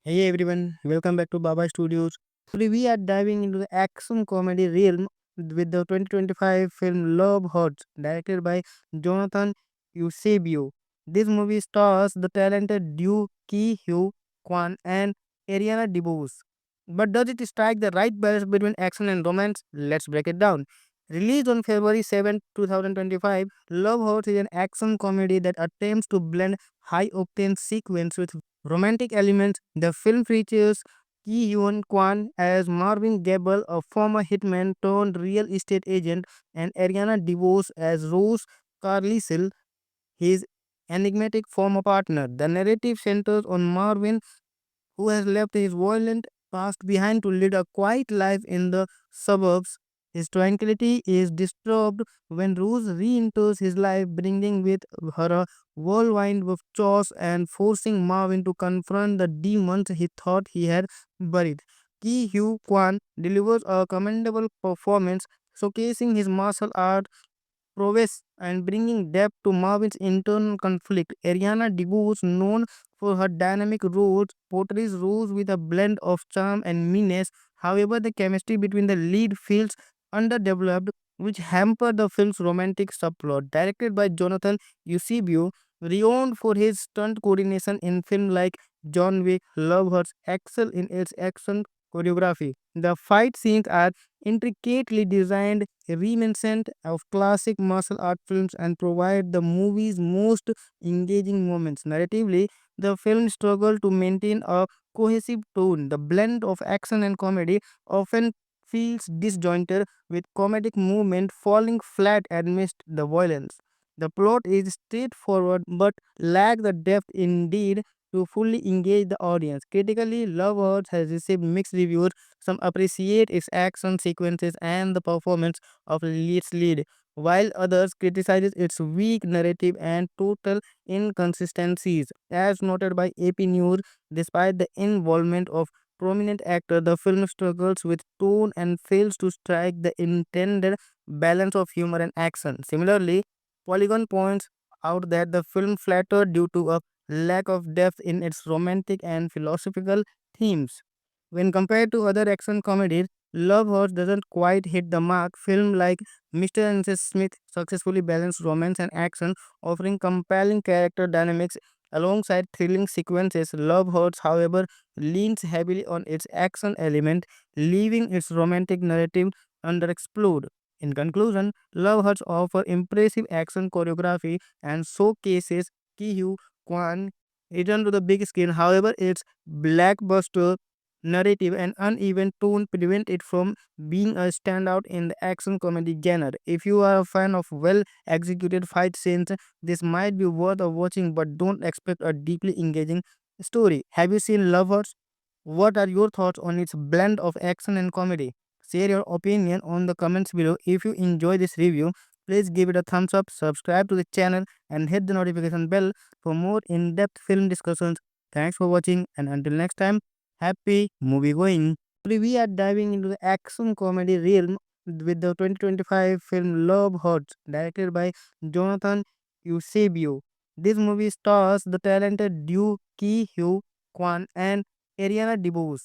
Hey everyone, welcome back to Baba Studios. Today we are diving into the action comedy realm with the 2025 film Love Hurts, directed by Jonathan Eusebio. This movie stars the talented Duke Ki Hyo Kwan and Ariana DeBose. But does it strike the right balance between action and romance? Let's break it down. Released on February 7, 2025, Love Hurts is an action comedy that attempts to blend high octane sequence with romantic elements. The film features Ki Hyun Kwan as Marvin Gable, a former hitman turned real estate agent, and Ariana DeVos as Rose Carlisle, his enigmatic former partner. The narrative centers on Marvin, who has left his violent past behind to lead a quiet life in the suburbs. His tranquility is disturbed when Rose re-enters his life, bringing with her a whirlwind of chores and forcing Marvin to confront the demons he thought he had buried. Ki Hugh Kwan delivers a commendable performance, showcasing his martial art prowess and bringing depth to Marvin's internal conflict. Ariana DeBose, known for her dynamic roles, portrays Rose with a blend of charm and meanness. However, the chemistry between the lead feels underdeveloped, which hamper the film's romantic subplot. Directed by Jonathan Eusebio, renowned for his stunt coordination in films like John Wick, Love Hurts excel in its action choreography. The fight scenes are intricately designed, reminiscent of classic martial art films, and provide the movie's most engaging moments. Narratively, the film struggled to maintain a cohesive tone. The blend of action and comedy often feels disjointed, with comedic movement falling flat amidst the violence. The plot is straightforward but lacks the depth indeed to fully engage the audience. Critically, Love Hurts has received mixed reviews. Some appreciate its action sequences and the performance of its lead, while others criticize its weak narrative and total inconsistencies. As noted by AP News, despite the involvement of prominent actors, the film struggles with tone and fails to strike the intended balance of humor and action. Similarly, Polygon points out that the film flattered due to a lack of depth in its romantic and philosophical themes. When compared to other action comedies, Love Horse doesn't quite hit the mark. Films like Mr. and Mrs. Smith successfully balance romance and action, offering compelling character dynamics alongside thrilling sequences. Love Hurts, however, leans heavily on its action element, leaving its romantic narrative underexplored. In conclusion, Love Hurts offers impressive action choreography and showcases Ki Kwan return to the big screen. However, its blockbuster narrative and uneven tone prevent it from being a standout in the action comedy genre. If you are a fan of well executed fight scenes, this might be worth a watching, but don't expect a deeply engaging story. Have you seen Lovers? What are your thoughts on its blend of action and comedy? Share your opinion on the comments below. If you enjoy this review, please give it a thumbs up, subscribe to the channel, and hit the notification bell for more in-depth film discussions. Thanks for watching, and until next time, happy movie going. Today we are diving into the action comedy realm with the 2025 film Love Hurts, directed by Jonathan Eusebio. This movie stars the talented duo Ki Hugh Kwan and Ariana DeBose.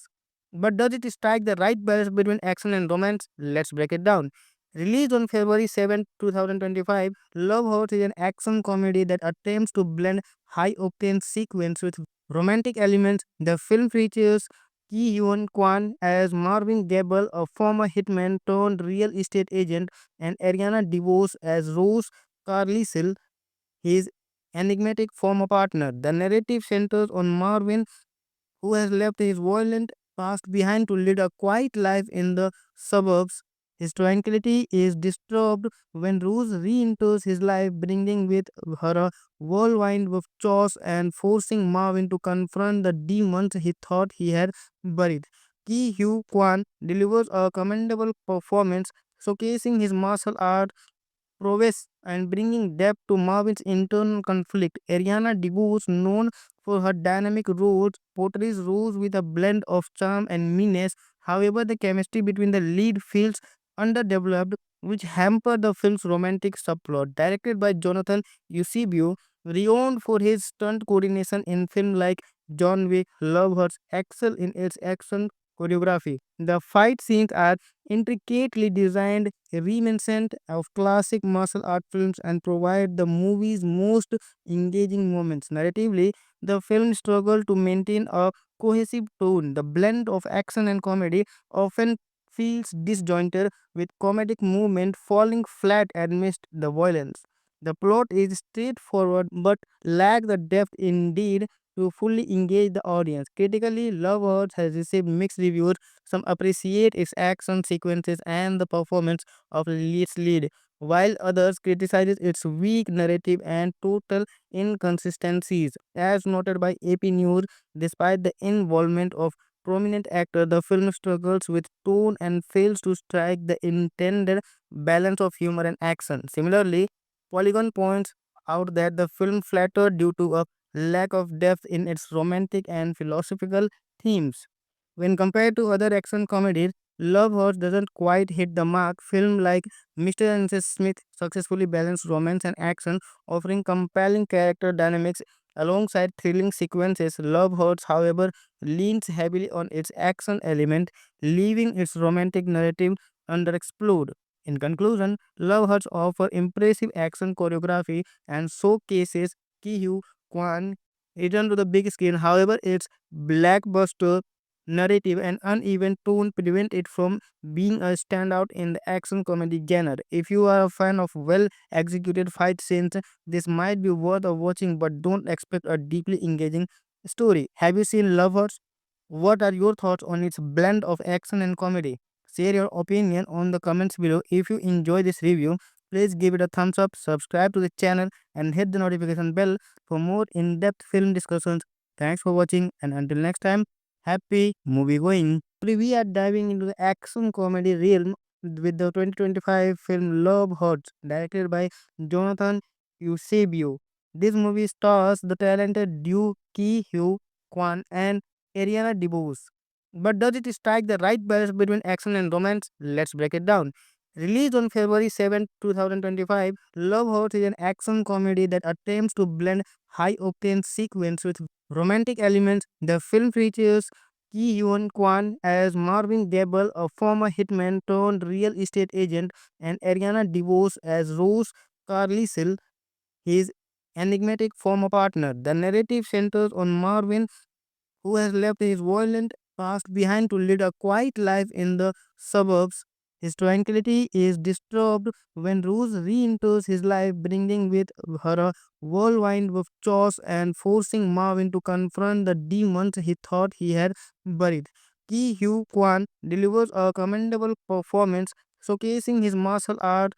But does it strike the right balance between action and romance? Let's break it down. Released on February 7, 2025, Love Hurts is an action comedy that attempts to blend high octane sequence with romantic elements. The film features Ki Hyun Kwan as Marvin Gable, a former hitman turned real estate agent, and Ariana DeBose as Rose Carlisle, his enigmatic former partner. The narrative centers on Marvin, who has left his violent past behind to lead a quiet life in the suburbs. His tranquility is disturbed when Rose re-enters his life, bringing with her a whirlwind of chores and forcing Marvin to confront the demons he thought he had buried. Ki Hugh Kwan delivers a commendable performance, showcasing his martial art prowess and bringing depth to Marvin's internal conflict. Ariana DeBose, known for her dynamic roles, portrays Rose with a blend of charm and meanness. However, the chemistry between the lead feels underdeveloped, which hamper the film's romantic subplot. Directed by Jonathan Eusebio, renowned for his stunt coordination in films like John Wick, Love Hurts excel in its action choreography. The fight scenes are intricately designed, reminiscent of classic martial art films, and provide the movie's most engaging moments. Narratively, the film struggled to maintain a cohesive tone. The blend of action and comedy often feels disjointed, with comedic movement falling flat amidst the violence. The plot is straightforward but lacks the depth indeed to fully engage the audience. Critically, Love Hurts has received mixed reviews. Some appreciate its action sequences and the performance of its lead, while others criticize its weak narrative and total inconsistencies. As noted by AP News, despite the involvement of prominent actor, the film struggles with tone and fails to strike the intended balance of humor and action. Similarly, Polygon points out that the film flattered due to a lack of depth in its romantic and philosophical themes. When compared to other action comedies, Love Horse doesn't quite hit the mark. Film like Mr. and Mrs. Smith successfully balance romance and action, offering compelling character dynamics alongside thrilling sequences. Love Hurts, however, leans heavily on its action element, leaving its romantic narrative underexplored. In conclusion, Love Hurts offer impressive action choreography and showcases Ki Hugh Kwan return to the big screen. However, its blackbuster narrative and uneven tone prevent it from being a standout in the action comedy genre. If you are a fan of well executed fight scenes, this might be worth a watching, but don't expect a deeply engaging story. Have you seen Lovers? What are your thoughts on its blend of action and comedy? Share your opinion on the comments below. If you enjoy this review, please give it a thumbs up, subscribe to the channel, and hit the notification bell for more in-depth film discussions. Thanks for watching, and until next time, happy movie going. Today we are diving into the action comedy realm with the 2025 film Love Hurts, directed by Jonathan Eusebio. This movie stars the talented Duke Ki Hugh Kwan and Ariana DeBose. But does it strike the right balance between action and romance? Let's break it down. Released on February 7, 2025, Love Hurts is an action comedy that attempts to blend high octane sequence with romantic elements. The film features Ki Hyun Kwan as Marvin Gable, a former hitman turned real estate agent, and Ariana DeVos as Rose Carlisle, his enigmatic former partner. The narrative centers on Marvin, who has left his violent past behind to lead a quiet life in the suburbs. His tranquility is disturbed when Rose re enters his life, bringing with her a whirlwind of chores and forcing Marvin to confront the demons he thought he had buried. Ki Hugh Kwan delivers a commendable performance, showcasing his martial art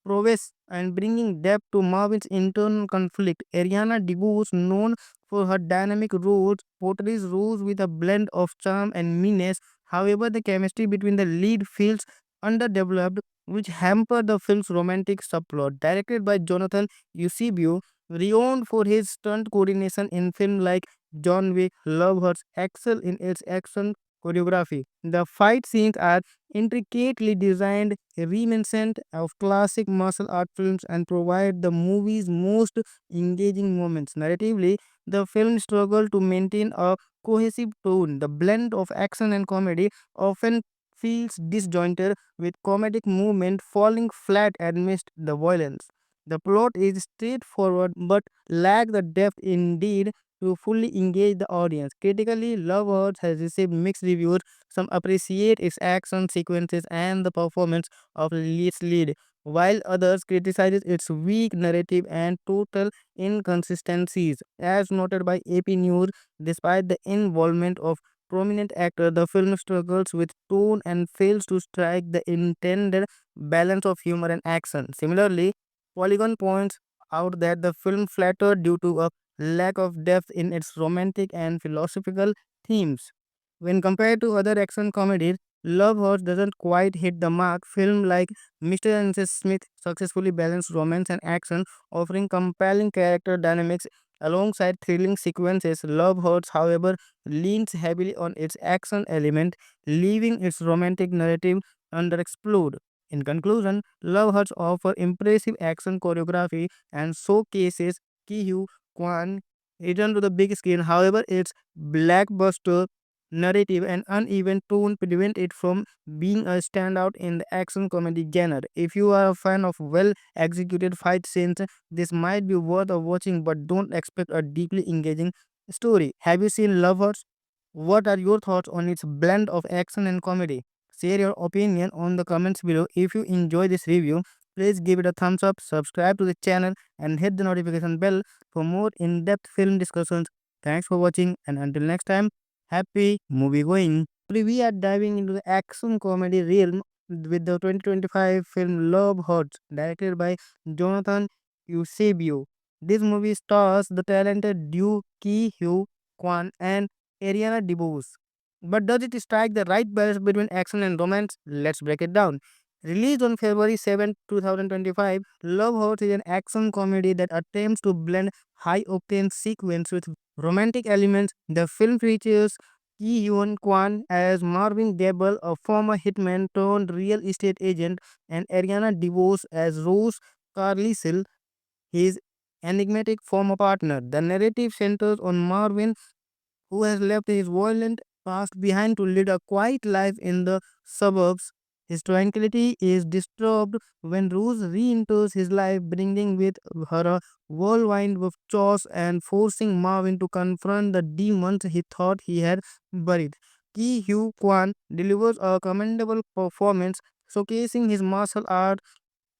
prowess and bringing depth to Marvin's internal conflict. Ariana DeBose, known for her dynamic roles, portrays Rose with a blend of charm and meanness. However, the chemistry between the lead feels underdeveloped, which hamper the film's romantic subplot. Directed by Jonathan Eusebio, renowned for his stunt coordination in films like John Wick, Love Hurts excel in its action choreography. The fight scenes are intricately designed, reminiscent of classic martial art films, and provide the movie's most engaging moments. Narratively, the film struggled to maintain a cohesive tone. The blend of action and comedy often feels disjointed, with comedic movement falling flat amidst the violence. The plot is straightforward but lacks the depth indeed to fully engage the audience. Critically, Love Hurts has received mixed reviews. Some appreciate its action sequences and the performance of its lead, while others criticize its weak narrative and total inconsistencies. As noted by AP News, despite the involvement of prominent actors, the film struggles with tone and fails to strike the intended balance of humor and action. Similarly, Polygon points out that the film flattered due to a lack of depth in its romantic and philosophical themes. When compared to other action comedies, Love Horse doesn't quite hit the mark. Film like Mr. and Mrs. Smith successfully balance romance and action, offering compelling character dynamics alongside thrilling sequences. Love Hurts, however, leans heavily on its action element, leaving its romantic narrative underexplored. In conclusion, Love Hurts offer impressive action choreography and showcases Ki Hugh Kwan return to the big screen. However, its blackbuster narrative and uneven tone prevent it from being a standout in the action comedy genre. If you are a fan of well executed fight scenes, this might be worth a watching, but don't expect a deeply engaging story. Have you seen Lovers? What are your thoughts on its blend of action and comedy? Share your opinion on the comments below. If you enjoy this review, please give it a thumbs up, subscribe to the channel, and hit the notification bell for more in-depth film discussions. Thanks for watching, and until next time, happy movie going. Today we are diving into the action comedy realm with the 2025 film Love Hurts, directed by Jonathan Eusebio. This movie stars the talented Duke Ki Hugh Kwan and Ariana DeBose. But does it strike the right balance between action and romance? Let's break it down. Released on February 7, 2025, Love Horse is an action comedy that attempts to blend high octane sequence with romantic elements. The film features Ki Hyun Kwan as Marvin Gable, a former hitman turned real estate agent, and Ariana DeVos as Rose Carlisle, his enigmatic former partner. The narrative centers on Marvin, who has left his violent past behind to lead a quiet life in the suburbs. His tranquility is disturbed when Rose re enters his life, bringing with her a whirlwind of chores and forcing Marvin to confront the demons he thought he had buried. Ki Hugh Kwan delivers a commendable performance, showcasing his martial art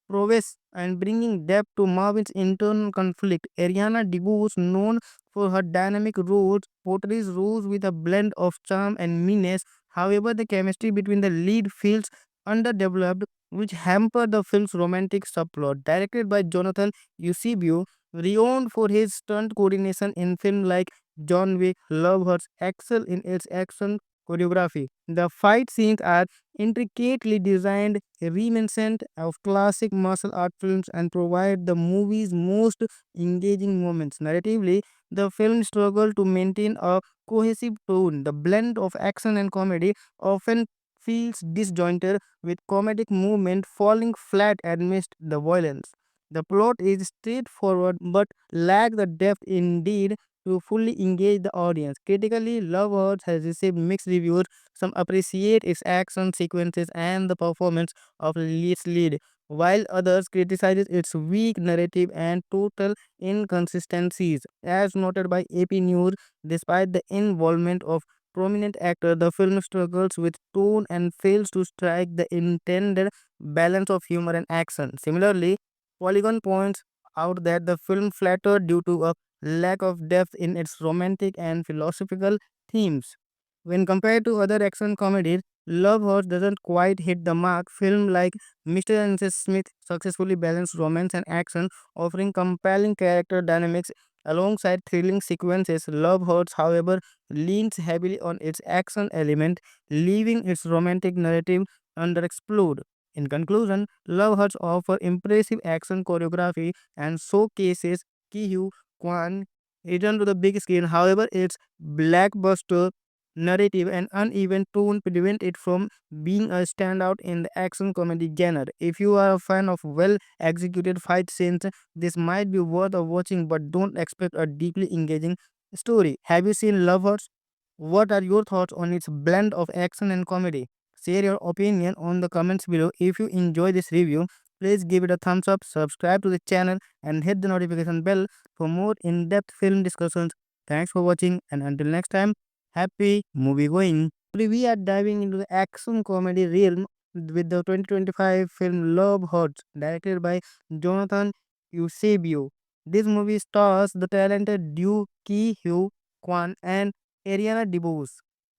prowess and bringing depth to Marvin's internal conflict. Ariana DeBose, known for her dynamic roles, portrays Rose with a blend of charm and meanness. However, the chemistry between the lead feels underdeveloped, which hamper the film's romantic subplot. Directed by Jonathan Eusebio, renowned for his stunt coordination in films like John Wick, Love Hurts excel in its action choreography. The fight scenes are intricately designed, reminiscent of classic martial art films, and provide the movie's most engaging moments. Narratively, the film struggled to maintain a cohesive tone. The blend of action and comedy often feels disjointed, with comedic movement falling flat amidst the violence. The plot is straightforward but lacks the depth indeed to fully engage the audience. Critically, Love Hurts has received mixed reviews. Some appreciate its action sequences and the performance of its lead, while others criticize its weak narrative and total inconsistencies. As noted by AP News, despite the involvement of prominent actors, the film struggles with tone and fails to strike the intended balance of humor and action. Similarly, Polygon points out that the film flattered due to a lack of depth in its romantic and philosophical themes. When compared to other action comedies, Love Horse doesn't quite hit the mark. Film like Mr. and Mrs. Smith successfully balance romance and action, offering compelling character dynamics alongside thrilling sequences. Love Hurts, however, leans heavily on its action element, leaving its romantic narrative underexplored. In conclusion, Love Hurts offer impressive action choreography and showcases Ki Kwan return to the big screen. However, its blockbuster narrative and uneven tone prevent it from being a standout in the action comedy genre. If you are a fan of well executed fight scenes, this might be worth a watching, but don't expect a deeply engaging story. Have you seen Lovers? What are your thoughts on its blend of action and comedy? Share your opinion on the comments below. If you enjoy this review, please give it a thumbs up, subscribe to the channel, and hit the notification bell for more in-depth film discussions. Thanks for watching, and until next time, happy movie going. Today we are diving into the action comedy realm with the 2025 film Love Hurts, directed by Jonathan Eusebio. This movie stars the talented duo Ki Hyo Kwan and Ariana DeBose.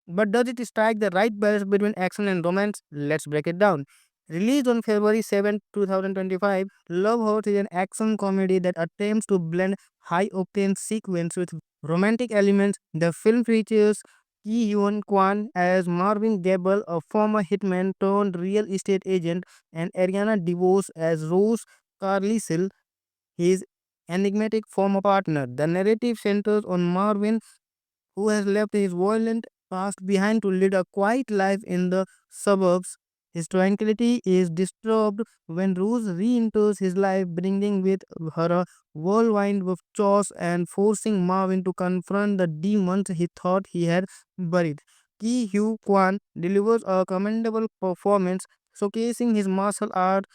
But does it strike the right balance between action and romance? Let's break it down. Released on February 7, 2025, Love Hurts is an action comedy that attempts to blend high octane sequence with romantic elements. The film features Ki Hyun Kwan as Marvin Gable, a former hitman turned real estate agent, and Ariana DeVos as Rose Carlisle, his enigmatic former partner. The narrative centers on Marvin, who has left his violent past behind to lead a quiet life in the suburbs. His tranquility is disturbed when Rose re enters his life, bringing with her a whirlwind of chores and forcing Marvin to confront the demons he thought he had buried. Ki Hugh Kwan delivers a commendable performance, showcasing his martial art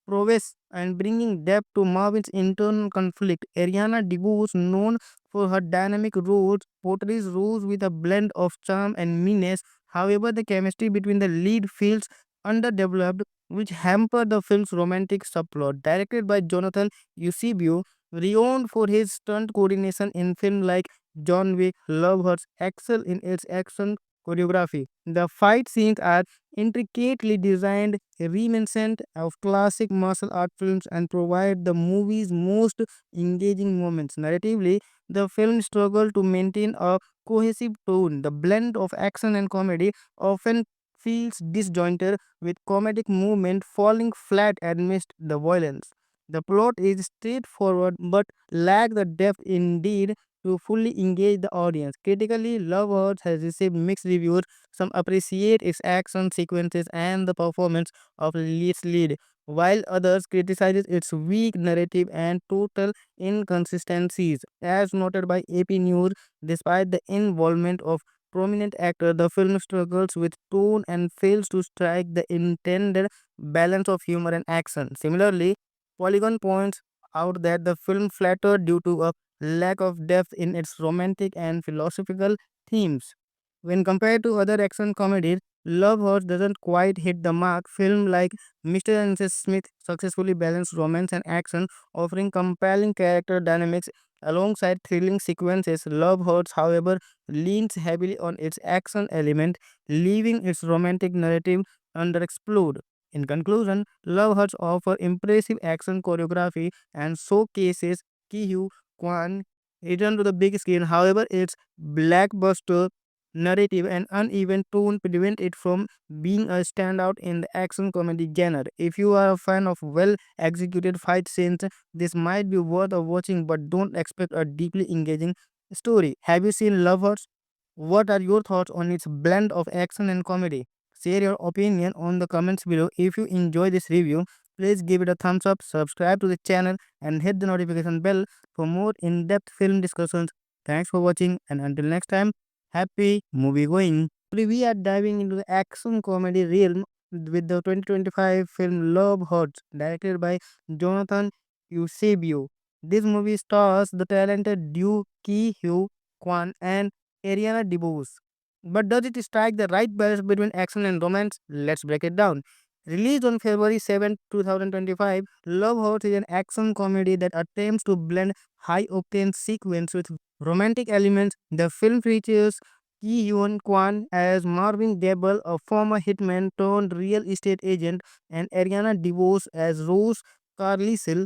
prowess and bringing depth to Marvin's internal conflict. Ariana DeBose, known for her dynamic roles, portrays Rose with a blend of charm and meanness. However, the chemistry between the lead feels underdeveloped, which hamper the film's romantic subplot. Directed by Jonathan Eusebio, renowned for his stunt coordination in films like John Wick, Love Hurts excel in its action choreography. The fight scenes are intricately designed, reminiscent of classic martial art films, and provide the movie's most engaging moments. Narratively, the film struggled to maintain a cohesive tone. The blend of action and comedy often feels disjointed, with comedic movement falling flat amidst the violence. The plot is straightforward but lacks the depth indeed to fully engage the audience. Critically, Love Hurts has received mixed reviews. Some appreciate its action sequences and the performance of its lead, while others criticize its weak narrative and total inconsistencies. As noted by AP News, despite the involvement of prominent actors, the film struggles with tone and fails to strike the intended balance of humor and action. Similarly, Polygon points out that the film flattered due to a lack of depth in its romantic and philosophical themes. When compared to other action comedies, Love Horse doesn't quite hit the mark. Film like Mr. and Mrs. Smith successfully balance romance and action, offering compelling character dynamics alongside thrilling sequences. Love Hurts, however, leans heavily on its action element, leaving its romantic narrative underexplored. In conclusion, Love Hurts offers impressive action choreography and showcases Ki Kwan return to the big screen. However, its blackbuster narrative and uneven tone prevent it from being a standout in the action comedy genre. If you are a fan of well executed fight scenes, this might be worth a watching, but don't expect a deeply engaging story. Have you seen Love Hurts? What are your thoughts on its blend of action and comedy? Share your opinion on the comments below. If you enjoy this review, please give it a thumbs up, subscribe to the channel, and hit the notification bell for more in-depth film discussions. Thanks for watching, and until next time, happy movie going. Today we are diving into the action comedy realm with the 2025 film Love Hurts, directed by Jonathan Eusebio. This movie stars the talented Due Ki Hyo Kwan and Ariana DeBose. But does it strike the right balance between action and romance? Let's break it down. Released on February 7, 2025, Love Hurts is an action comedy that attempts to blend high-octane sequence with romantic elements. The film features Ki Hyun Kwan as Marvin Gable, a former hitman turned real estate agent, and Ariana DeBose as Rose Carlisle,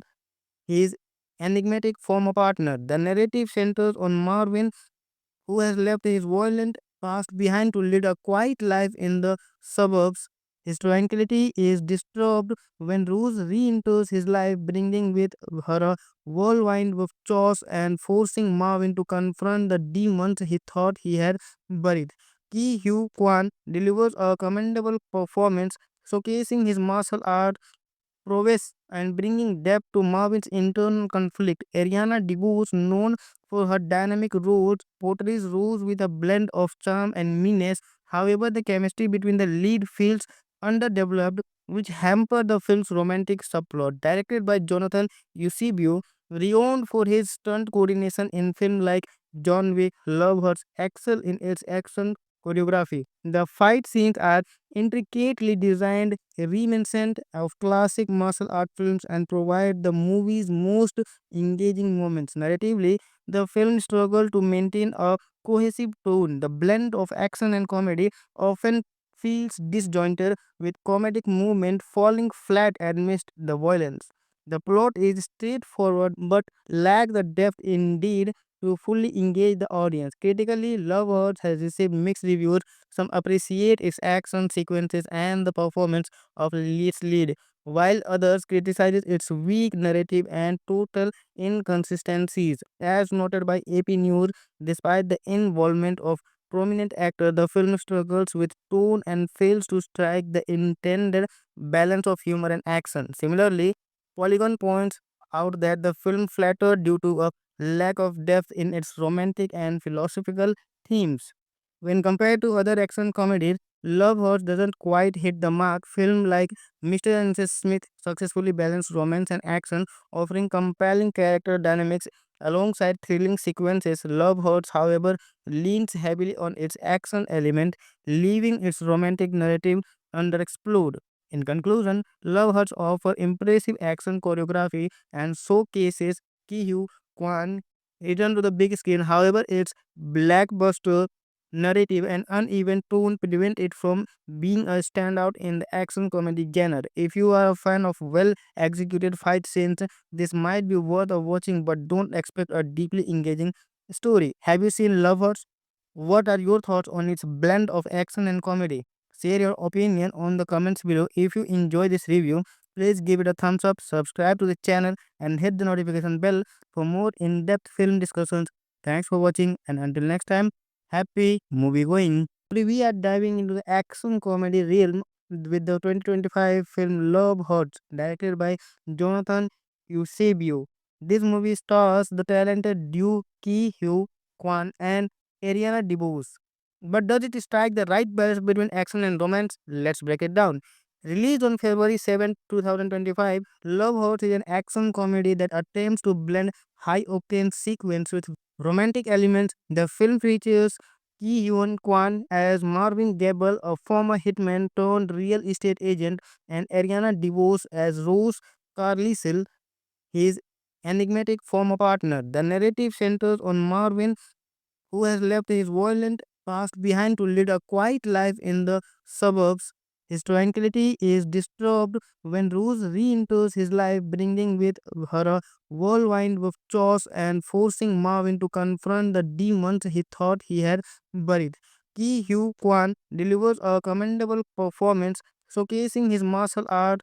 his enigmatic former partner. The narrative centers on Marvin, who has left his violent past behind to lead a quiet life in the suburbs. His tranquility is disturbed when Rose re enters his life, bringing with her a whirlwind of chores and forcing Marvin to confront the demons he thought he had buried. Ki Hugh Kwan delivers a commendable performance, showcasing his martial art prowess and bringing depth to Marvin's internal conflict. Ariana DeBose, known for her dynamic roles, portrays Rose with a blend of charm and meanness. However, the chemistry between the lead feels underdeveloped, which hamper the film's romantic subplot. Directed by Jonathan Eusebio, renowned for his stunt coordination in films like John Wick, Love Hurts excel in its action choreography. The fight scenes are intricately designed, reminiscent of classic martial art films, and provide the movie's most engaging moments. Narratively, the film struggled to maintain a cohesive tone. The blend of action and comedy often feels disjointed, with comedic movement falling flat amidst the violence. The plot is straightforward but lacks the depth indeed to fully engage the audience. Critically, Love Hurts has received mixed reviews. Some appreciate its action sequences and the performance of its lead, while others criticize its weak narrative and total inconsistencies. As noted by AP News, despite the involvement of prominent actors, the film struggles with tone and fails to strike the intended balance of humor and action. Similarly, Polygon points out that the film flattered due to a lack of depth in its romantic and philosophical themes. When compared to other action comedies, Love Hurts doesn't quite hit the mark. Film like Mr. and Mrs. Smith successfully balance romance and action, offering compelling character dynamics alongside thrilling sequences. Love Hurts, however, leans heavily on its action element, leaving its romantic narrative underexplored. In conclusion, Love Hurts offers impressive action choreography and showcases Ki Kwan return to the big screen. However, its blackbuster narrative and uneven tone prevent it from being a standout in the action comedy genre. If you are a fan of well executed fight scenes, this might be worth a watching, but don't expect a deeply engaging story. Have you seen Love Hurts? What are your thoughts on its blend of action and comedy? Share your opinion on the comments below. If you enjoy this review, please give it a thumbs up, subscribe to the channel, and hit the notification bell for more in depth film discussions. Thanks for watching, and until next time, happy movie going. Today, we are diving into the action comedy realm with the 2025 film Love Hurts, directed by Jonathan Eusebio. This movie stars the talented Duke Ki Hugh Kwan and Ariana DeBose. But does it strike the right balance between action and romance? Let's break it down. Released on February 7, 2025, Love Hurts is an action comedy that attempts to blend high octane sequence with romantic elements. The film features Ki Hyun Kwan as Marvin Gable, a former hitman turned real estate agent, and Ariana DeBose as Rose Carlisle, his enigmatic former partner. The narrative centers on Marvin, who has left his violent past behind to lead a quiet life in the suburbs. His tranquility is disturbed when Rose re enters his life, bringing with her a whirlwind of chores and forcing Marvin to confront the demons he thought he had buried. Ki Hugh Kwan delivers a commendable performance, showcasing his martial art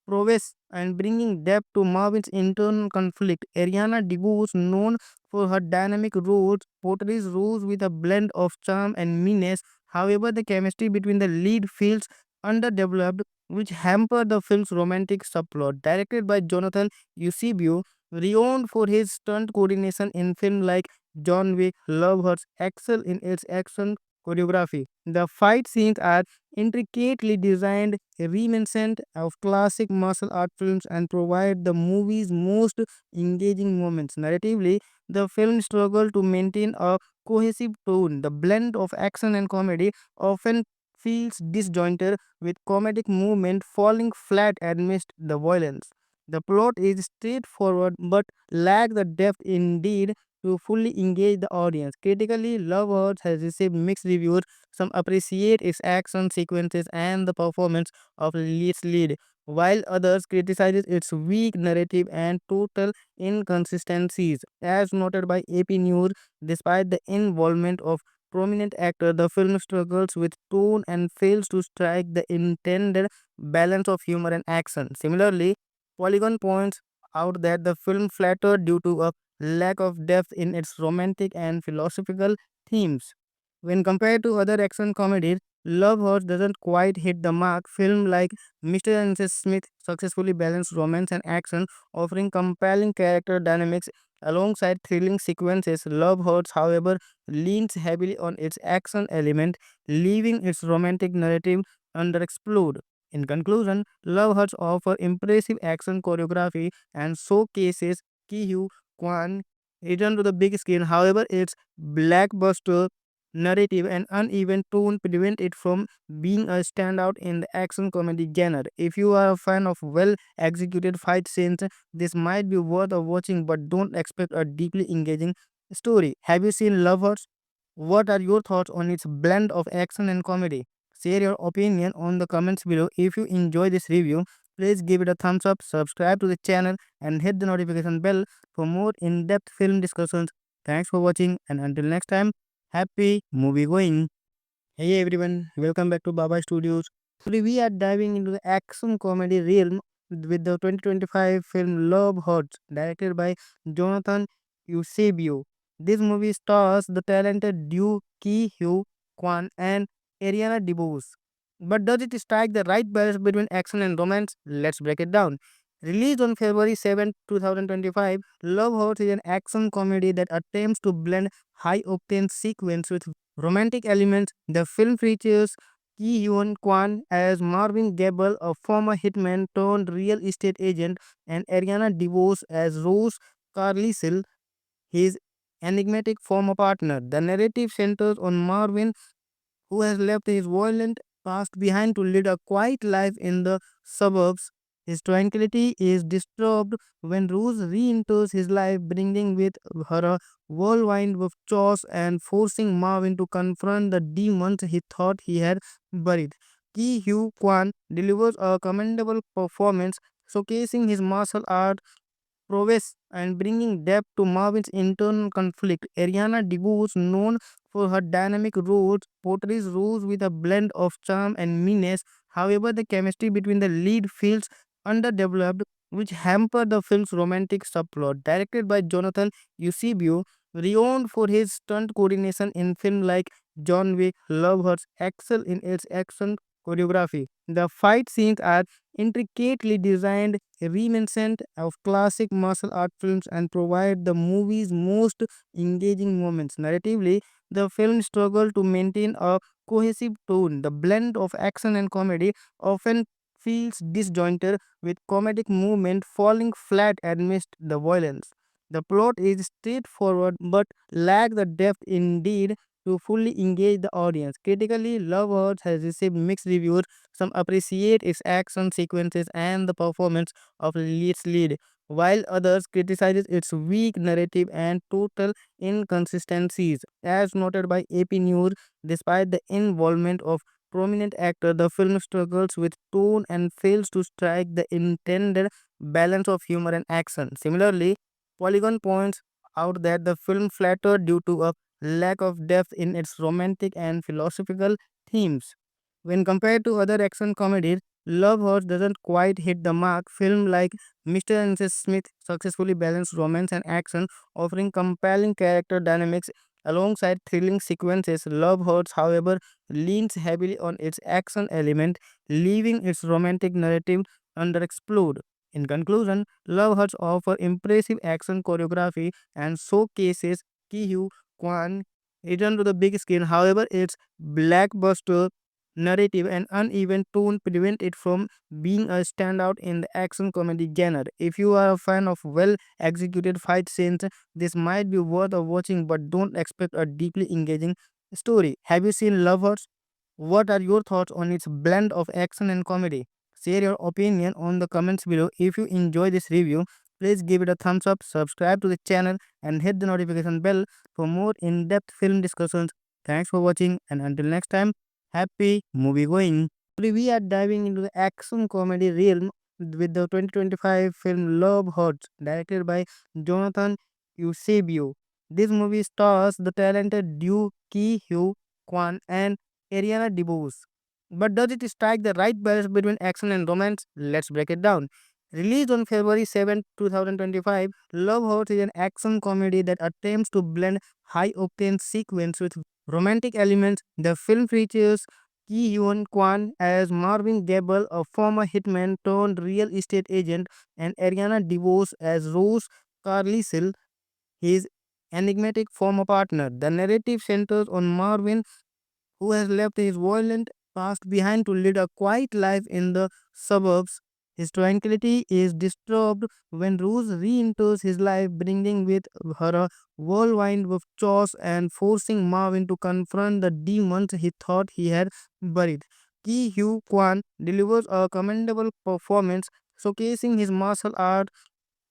prowess and bringing depth to Marvin's internal conflict. Ariana DeBose, known for her dynamic roles, portrays Rose with a blend of charm and meanness. However, the chemistry between the lead feels underdeveloped, which hampered the film's romantic subplot. Directed by Jonathan Eusebio, renowned for his stunt coordination in films like John Wick, Love Hurts excel in its action choreography. The fight scenes are intricately designed, reminiscent of classic martial art films, and provide the movie's most engaging moments. Narratively, the film struggled to maintain a cohesive tone. The blend of action and comedy often feels disjointed, with comedic movement falling flat amidst the violence. The plot is straightforward but lacks the depth indeed to fully engage the audience. Critically, Love Hurts has received mixed reviews. Some appreciate its action sequences and the performance of its lead, while others criticize its weak narrative and total inconsistencies. As noted by AP News, despite the involvement of prominent actors, the film struggles with tone and fails to strike the intended balance of humor and action. Similarly, Polygon points out that the film flattered due to a lack of depth in its romantic and philosophical themes. When compared to other action comedies, Love Hurts doesn't quite hit the mark. Film like Mr. and Mrs. Smith successfully balance romance and action, offering compelling character dynamics alongside thrilling sequences. Love Hurts, however, leans heavily on its action element, leaving its romantic narrative underexplored. In conclusion, Love Hurts offers impressive action choreography and showcases Ki Hugh Kwan return to the big screen. However, its blockbuster narrative and uneven tone prevent it from being a standout in the action comedy genre. If you are a fan of well executed fight scenes, this might be worth a watching, but don't expect a deeply engaging story. Have you seen Lovers? What are your thoughts on its blend of action and comedy? Share your opinion on the comments below. If you enjoy this review, please give it a thumbs up, subscribe to the channel, and hit the notification bell for more in depth film discussions. Thanks for watching, and until next time, happy movie going. Hey everyone, welcome back to Baba Studios. Today we are diving into the action comedy realm with the 2025 film Love Hurts, directed by Jonathan Eusebio. This movie stars the talented Duke Ki Hugh Kwan and Ariana DeBose. But does it strike the right balance between action and romance? Let's break it down. Released on February 7, 2025, Love Hurts is an action comedy that attempts to blend high octane sequence with romantic elements. The film features Ki Hyun Kwan as Marvin Gable, a former hitman turned real estate agent, and Ariana DeBose as Rose Carlisle, his enigmatic former partner. The narrative centers on Marvin, who has left his violent past behind to lead a quiet life in the suburbs. His tranquility is disturbed when Rose re enters his life, bringing with her a whirlwind of chores and forcing Marvin to confront the demons he thought he had buried. Ki Hugh Kwan delivers a commendable performance, showcasing his martial art prowess and bringing depth to Marvin's internal conflict. Ariana DeBose, known for her dynamic roles, portrays Rose with a blend of charm and meanness. However, the chemistry between the lead feels underdeveloped, which hamper the film's romantic subplot. Directed by Jonathan Eusebio, renowned for his stunt coordination in films like John Wick, Love Hurts excel in its action choreography. The fight scenes are intricately designed, reminiscent of classic martial art films, and provide the movie's most engaging moments. Narratively, the film struggled to maintain a cohesive tone. The blend of action and comedy often feels disjointed, with comedic movement falling flat amidst the violence. The plot is straightforward but lacks the depth indeed to fully engage the audience. Critically, Love Hurts has received mixed reviews. Some appreciate its action sequences and the performance of its lead, while others criticize its weak narrative and total inconsistencies. As noted by AP News, despite the involvement of prominent actors, the film struggles with tone and fails to strike the intended balance of humor and action. Similarly, Polygon points out that the film flattered due to a lack of depth in its romantic and philosophical themes. When compared to other action comedies, Love Horse doesn't quite hit the mark. Film like Mr. and Mrs. Smith successfully balance romance and action, offering compelling character dynamics alongside thrilling sequences. Love Hurts, however, leans heavily on its action element, leaving its romantic narrative underexplored. In conclusion, Love Hurts offers impressive action choreography and showcases Ki Hugh Kwan return to the big screen. However, its blockbuster narrative and uneven tone prevent it from being a standout in the action comedy genre. If you are a fan of well executed fight scenes, this might be worth a watching, but don't expect a deeply engaging story. Have you seen Lovers? What are your thoughts on its blend of action and comedy? Share your opinion on the comments below. If you enjoy this review, please give it a thumbs up, subscribe to the channel, and hit the notification bell for more in-depth film discussions. Thanks for watching, and until next time, happy movie going. Today we are diving into the action comedy realm with the 2025 film Love Hurts, directed by Jonathan Eusebio. This movie stars the talented duo Ki Hugh Kwan and Ariana DeBose. But does it strike the right balance between action and romance? Let's break it down. Released on February 7, 2025, Love Hurts is an action comedy that attempts to blend high octane sequence with romantic elements. The film features Ki Hyun Kwan as Marvin Gable, a former hitman turned real estate agent, and Ariana DeBose as Rose Carlisle, his enigmatic former partner. The narrative centers on Marvin, who has left his violent past behind to lead a quiet life in the suburbs. His tranquility is disturbed when Rose re enters his life, bringing with her a whirlwind of chores and forcing Marvin to confront the demons he thought he had buried. Ki Hugh Kwan delivers a commendable performance, showcasing his martial art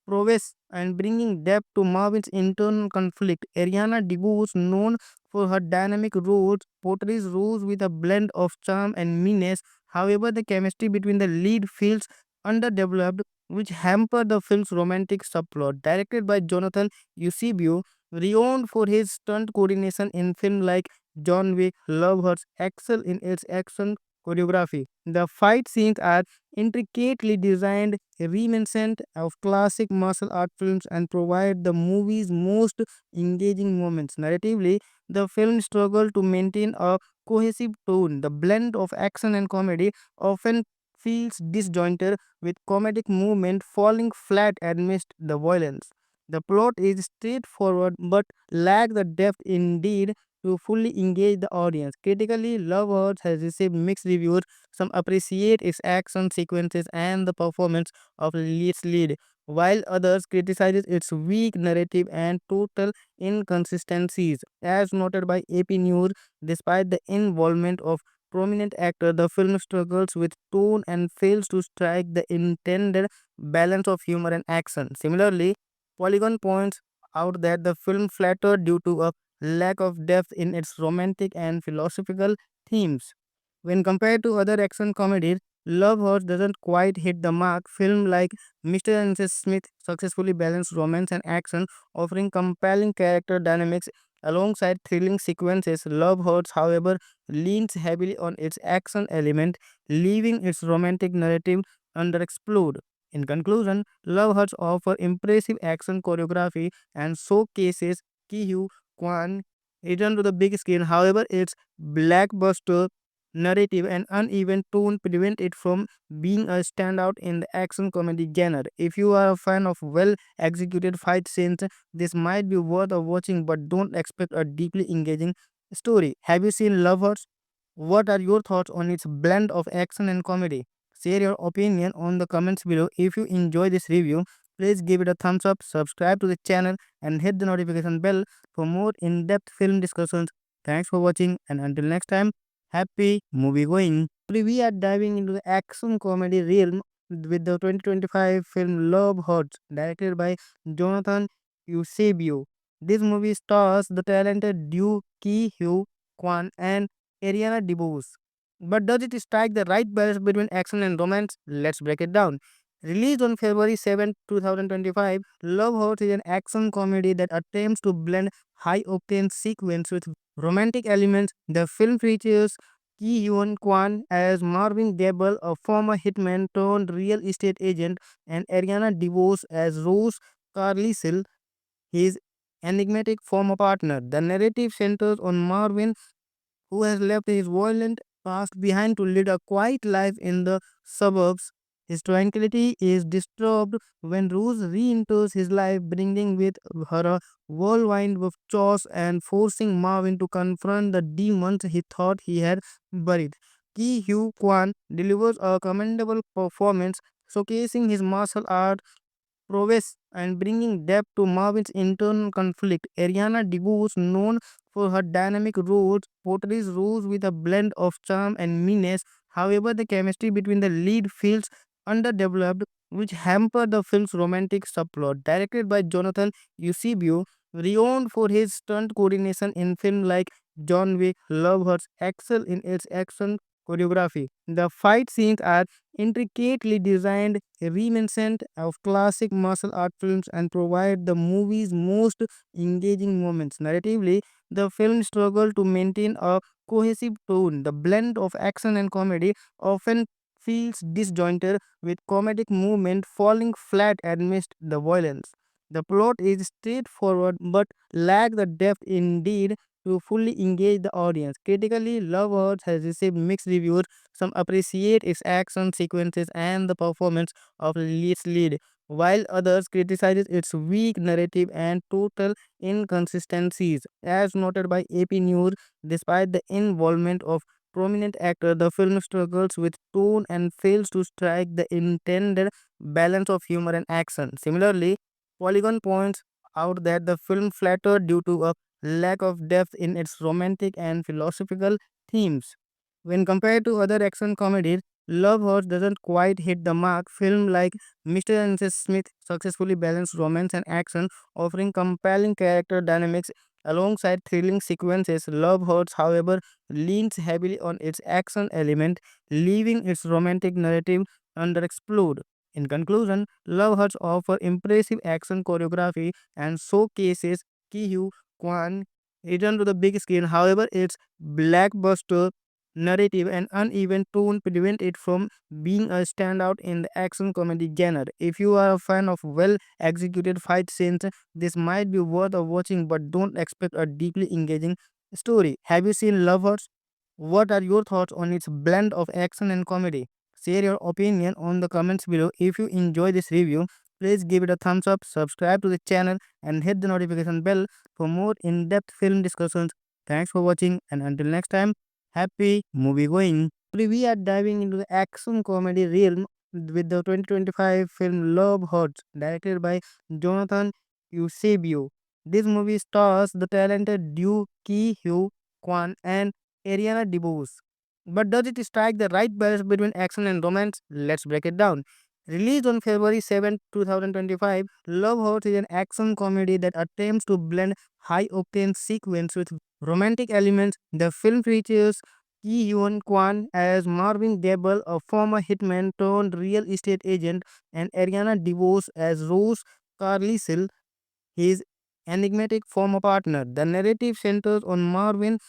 prowess and bringing depth to Marvin's internal conflict. Ariana DeBose, known for her dynamic roles, portrays Rose with a blend of charm and meanness. However, the chemistry between the lead feels underdeveloped, which hamper the film's romantic subplot. Directed by Jonathan Eusebio, renowned for his stunt coordination in films like John Wick, Love Hurts excel in its action choreography. The fight scenes are intricately designed, reminiscent of classic martial art films, and provide the movie's most engaging moments. Narratively, the film struggled to maintain a cohesive tone. The blend of action and comedy often feels disjointed, with comedic movement falling flat amidst the violence. The plot is straightforward but lacks the depth indeed to fully engage the audience. Critically, Love Hurts has received mixed reviews. Some appreciate its action sequences and the performance of its lead, while others criticize its weak narrative and total inconsistencies. As noted by AP News, despite the involvement of prominent actors, the film struggles with tone and fails to strike the intended balance of humor and action. Similarly, Polygon points out that the film flattered due to a lack of depth in its romantic and philosophical themes. When compared to other action comedies, Love Horse doesn't quite hit the mark. Film like Mr. and Mrs. Smith successfully balance romance and action, offering compelling character dynamics alongside thrilling sequences. Love Hurts, however, leans heavily on its action element, leaving its romantic narrative underexplored. In conclusion, Love Hurts offer impressive action choreography and showcases Ki Kwan return to the big screen. However, its blockbuster narrative and uneven tone prevent it from being a standout in the action comedy genre. If you are a fan of well executed fight scenes, this might be worth a watching, but don't expect a deeply engaging story. Have you seen Lovers? What are your thoughts on its blend of action and comedy? Share your opinion on the comments below. If you enjoy this review, please give it a thumbs up, subscribe to the channel, and hit the notification bell for more in-depth film discussions. Thanks for watching, and until next time, happy movie going. Today we are diving into the action comedy realm with the 2025 film Love Hurts, directed by Jonathan Eusebio. This movie stars the talented Duke Ki Hyo Kwan and Ariana DeBose. But does it strike the right balance between action and romance? Let's break it down. Released on February 7, 2025, Love Hurts is an action comedy that attempts to blend high octane sequence with romantic elements. The film features Ki Hyun Kwan as Marvin Gable, a former hitman turned real estate agent, and Ariana DeVos as Rose Carlisle, his enigmatic former partner. The narrative centers on Marvin, who has left his violent past behind to lead a quiet life in the suburbs. His tranquility is disturbed when Rose re enters his life, bringing with her a whirlwind of chores and forcing Marvin to confront the demons he thought he had buried. Ki Hugh Kwan delivers a commendable performance, showcasing his martial art prowess and bringing depth to Marvin's internal conflict. Ariana DeBose, known for her dynamic roles, portrays Rose with a blend of charm and meanness. However, the chemistry between the lead feels underdeveloped, which hamper the film's romantic subplot. Directed by Jonathan Eusebio, renowned for his stunt coordination in films like John Wick, Love Hurts excel in its action choreography. The fight scenes are intricately designed, reminiscent of classic martial art films, and provide the movie's most engaging moments. Narratively, the film struggled to maintain a cohesive tone. The blend of action and comedy often feels disjointed, with comedic movement falling flat amidst the violence. The plot is straightforward but lacks the depth indeed to fully engage the audience. Critically, Love Hurts has received mixed reviews. Some appreciate its action sequences and the performance of its lead, while others criticize its weak narrative and total inconsistencies. As noted by AP News, despite the involvement of prominent actors, the film struggles with tone and fails to strike the intended balance of humor and action. Similarly, Polygon points out that the film flattered due to a lack of depth in its romantic and philosophical themes. When compared to other action comedies, Love Hurts doesn't quite hit the mark. Film like Mr. and Mrs. Smith successfully balance romance and action, offering compelling character dynamics alongside thrilling sequences. Love Hurts, however, leans heavily on its action element, leaving its romantic narrative underexplored. In conclusion, Love Hurts offer impressive action choreography and showcases Ki Hugh Kwan return to the big screen. However, its blockbuster narrative and uneven tone prevent it from being a standout in the action comedy genre. If you are a fan of well executed fight scenes, this might be worth a watching, but don't expect a deeply engaging story. Have you seen Lovers? What are your thoughts on its blend of action and comedy? Share your opinion on the comments below. If you enjoy this review, please give it a thumbs up, subscribe to the channel, and hit the notification bell for more in-depth film discussions. Thanks for watching, and until next time, happy movie going. Today we are diving into the action comedy realm with the 2025 film Love Hurts, directed by Jonathan Eusebio. This movie stars the talented Duke Ki Hyo Kwan and Ariana DeBose. But does it strike the right balance between action and romance? Let's break it down. Released on February 7, 2025, Love Hurts is an action comedy that attempts to blend high octane sequence with romantic elements. The film features Ki Hyun Kwan as Marvin Gable, a former hitman turned real estate agent, and Ariana DeVos as Rose Carlisle, his enigmatic former partner. The narrative centers on Marvin,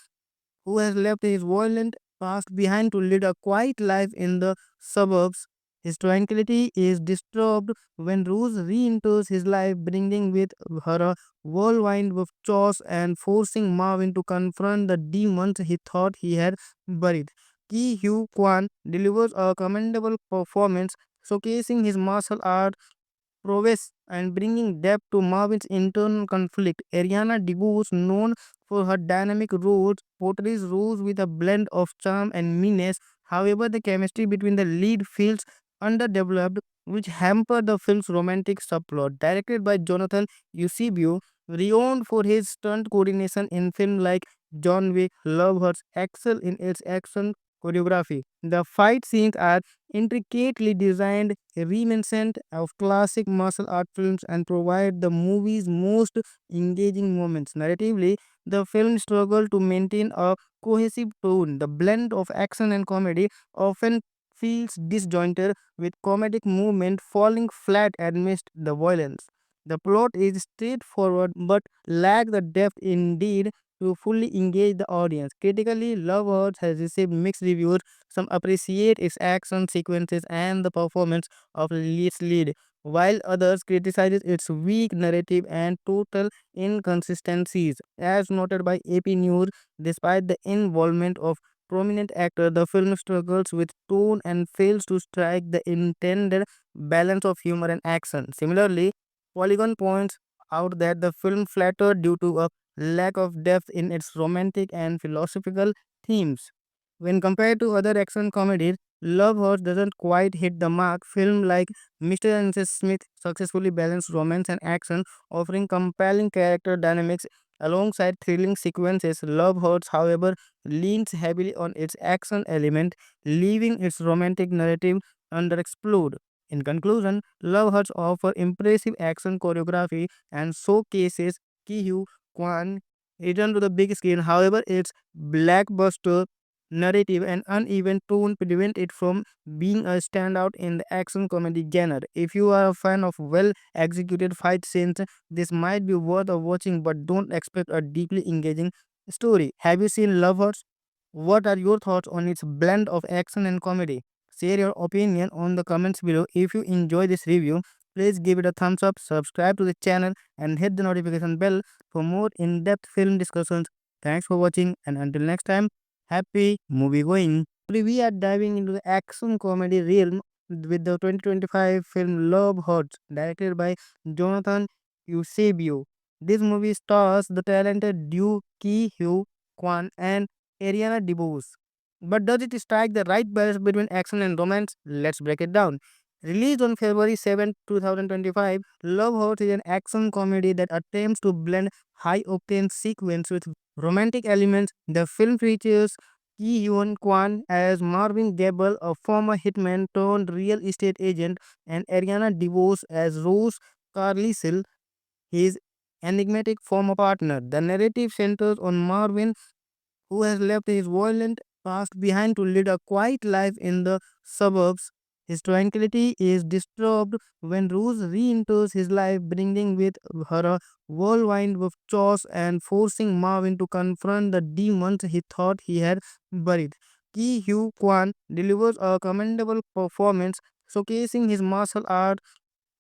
who has left his violent past behind to lead a quiet life in the suburbs. His tranquility is disturbed when Rose re enters his life, bringing with her a whirlwind of chores and forcing Marvin to confront the demons he thought he had buried. Ki Hugh Kwan delivers a commendable performance, showcasing his martial art prowess and bringing depth to Marvin's internal conflict. Ariana DeBose, known for her dynamic roles, portrays Rose with a blend of charm and meanness. However, the chemistry between the lead feels underdeveloped, which hamper the film's romantic subplot. Directed by Jonathan Eusebio, renowned for his stunt coordination in films like John Wick, Love Hurts excel in its action choreography. The fight scenes are intricately designed, reminiscent of classic martial art films, and provide the movie's most engaging moments. Narratively, the film struggled to maintain a cohesive tone. The blend of action and comedy often feels disjointed, with comedic movement falling flat amidst the violence. The plot is straightforward but lacks the depth indeed to fully engage the audience. Critically, Love Hurts has received mixed reviews. Some appreciate its action sequences and the performance of its lead, while others criticize its weak narrative and total inconsistencies. As noted by AP News, despite the involvement of prominent actors, the film struggles with tone and fails to strike the intended balance of humor and action. Similarly, Polygon points out that the film flattered due to a lack of depth in its romantic and philosophical themes. When compared to other action comedies, Love Hurts doesn't quite hit the mark. Film like Mr. and Mrs. Smith successfully balance romance and action, offering compelling character dynamics alongside thrilling sequences. Love Hurts, however, leans heavily on its action element, leaving its romantic narrative underexplored. In conclusion, Love Hurts offers impressive action choreography and showcases Ki Kwan return to the big screen. However, its blockbuster narrative and uneven tone prevent it from being a standout in the action comedy genre. If you are a fan of well executed fight scenes, this might be worth watching, but don't expect a deeply engaging story. Have you seen Lovers? What are your thoughts on its blend of action and comedy? Share your opinion on the comments below. If you enjoy this review, please give it a thumbs up, subscribe to the channel, and hit the notification bell for more in depth film discussions. Thanks for watching, and until next time, happy movie going. Today we are diving into the action comedy realm with the 2025 film Love Hurts, directed by Jonathan Eusebio. This movie stars the talented duo Ki Hugh Kwan and Ariana DeBose. But does it strike the right balance between action and romance? Let's break it down. Released on February 7, 2025, Love Hurts is an action comedy that attempts to blend high octane sequence with romantic elements. The film features Ki Hyun Kwan as Marvin Gable, a former hitman turned real estate agent, and Ariana DeBose as Rose Carlisle, his enigmatic former partner. The narrative centers on Marvin, who has left his violent past behind to lead a quiet life in the suburbs. His tranquility is disturbed when Rose re enters his life, bringing with her a whirlwind of chores and forcing Marvin to confront the demons he thought he had buried. Ki Hugh Kwan delivers a commendable performance, showcasing his martial art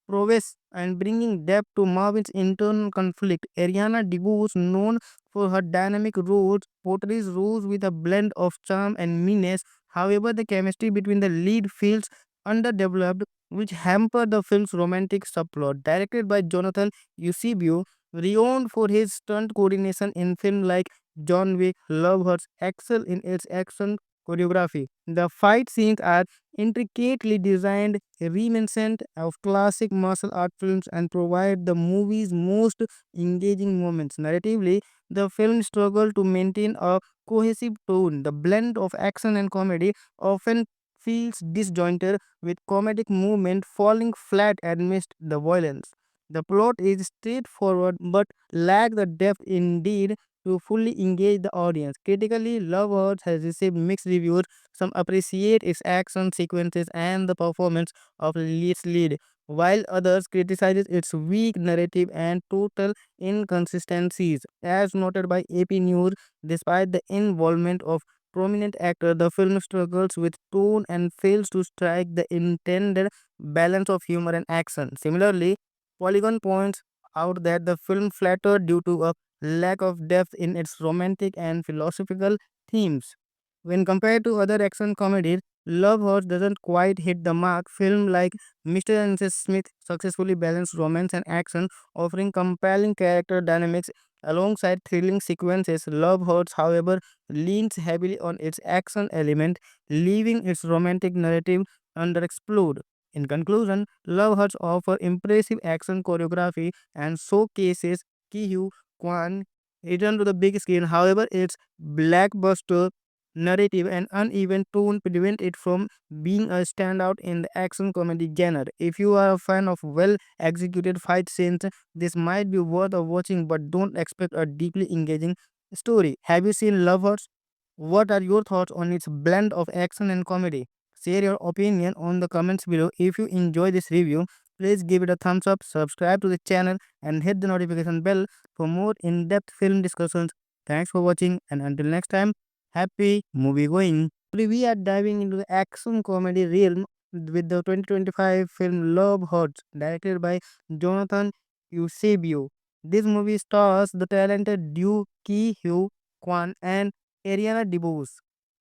prowess and bringing depth to Marvin's internal conflict. Ariana DeBose, known for her dynamic roles, portrays Rose with a blend of charm and meanness. However, the chemistry between the lead feels underdeveloped, which hamper the film's romantic subplot. Directed by Jonathan Eusebio, renowned for his stunt coordination in films like John Wick, Love Hurts excel in its action choreography. The fight scenes are intricately designed, reminiscent of classic martial art films, and provide the movie's most engaging moments. Narratively, the film struggled to maintain a cohesive tone. The blend of action and comedy often feels disjointed, with comedic movement falling flat amidst the violence. The plot is straightforward but lacks the depth indeed to fully engage the audience. Critically, Love Hurts has received mixed reviews. Some appreciate its action sequences and the performance of its lead, while others criticizes its weak narrative and total inconsistencies. As noted by AP News, despite the involvement of prominent actors, the film struggles with tone and fails to strike the intended balance of humor and action. Similarly, Polygon points out that the film flattered due to a lack of depth in its romantic and philosophical themes. When compared to other action comedies, Love Horse doesn't quite hit the mark. Film like Mr. and Mrs. Smith successfully balance romance and action, offering compelling character dynamics alongside thrilling sequences. Love Horse, however, leans heavily on its action element, leaving its romantic narrative underexplored. In conclusion, Love Hearts offer impressive action choreography and showcases Ki Hugh Kwan return to the big screen. However, its blockbuster narrative and uneven tone prevent it from being a standout in the action comedy genre. If you are a fan of well executed fight scenes, this might be worth a watching, but don't expect a deeply engaging story. Have you seen Love Hearts? What are your thoughts on its blend of action and comedy? Share your opinion on the comments below. If you enjoy this review, please give it a thumbs up, subscribe to the channel, and hit the notification bell for more in-depth film discussions. Thanks for watching, and until next time, happy movie going. Today we are diving into the action comedy realm with the 2025 film Love Hurts, directed by Jonathan Eusebio. This movie stars the talented Duke Ki Hugh Kwan and Ariana DeBose.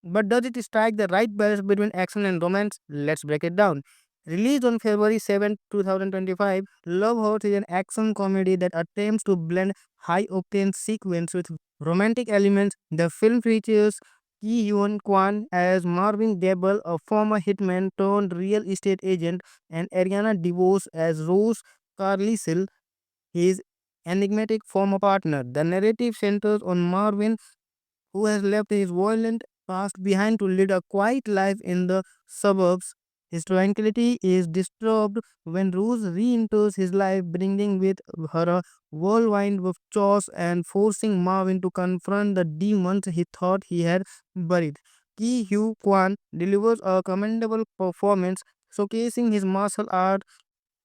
But does it strike the right balance between action and romance? Let's break it down. Released on February 7, 2025, Love Hurts is an action comedy that attempts to blend high-octane sequence with romantic elements. The film features Ki Hyun Kwan as Marvin Gable, a former hitman turned real estate agent, and Ariana DeVos as Rose Carlisle, his enigmatic former partner. The narrative centers on Marvin, who has left his violent past behind to lead a quiet life in the suburbs. His tranquility is disturbed when Rose re enters his life, bringing with her a whirlwind of chores and forcing Marvin to confront the demons he thought he had buried. Ki Hugh Kwan delivers a commendable performance, showcasing his martial art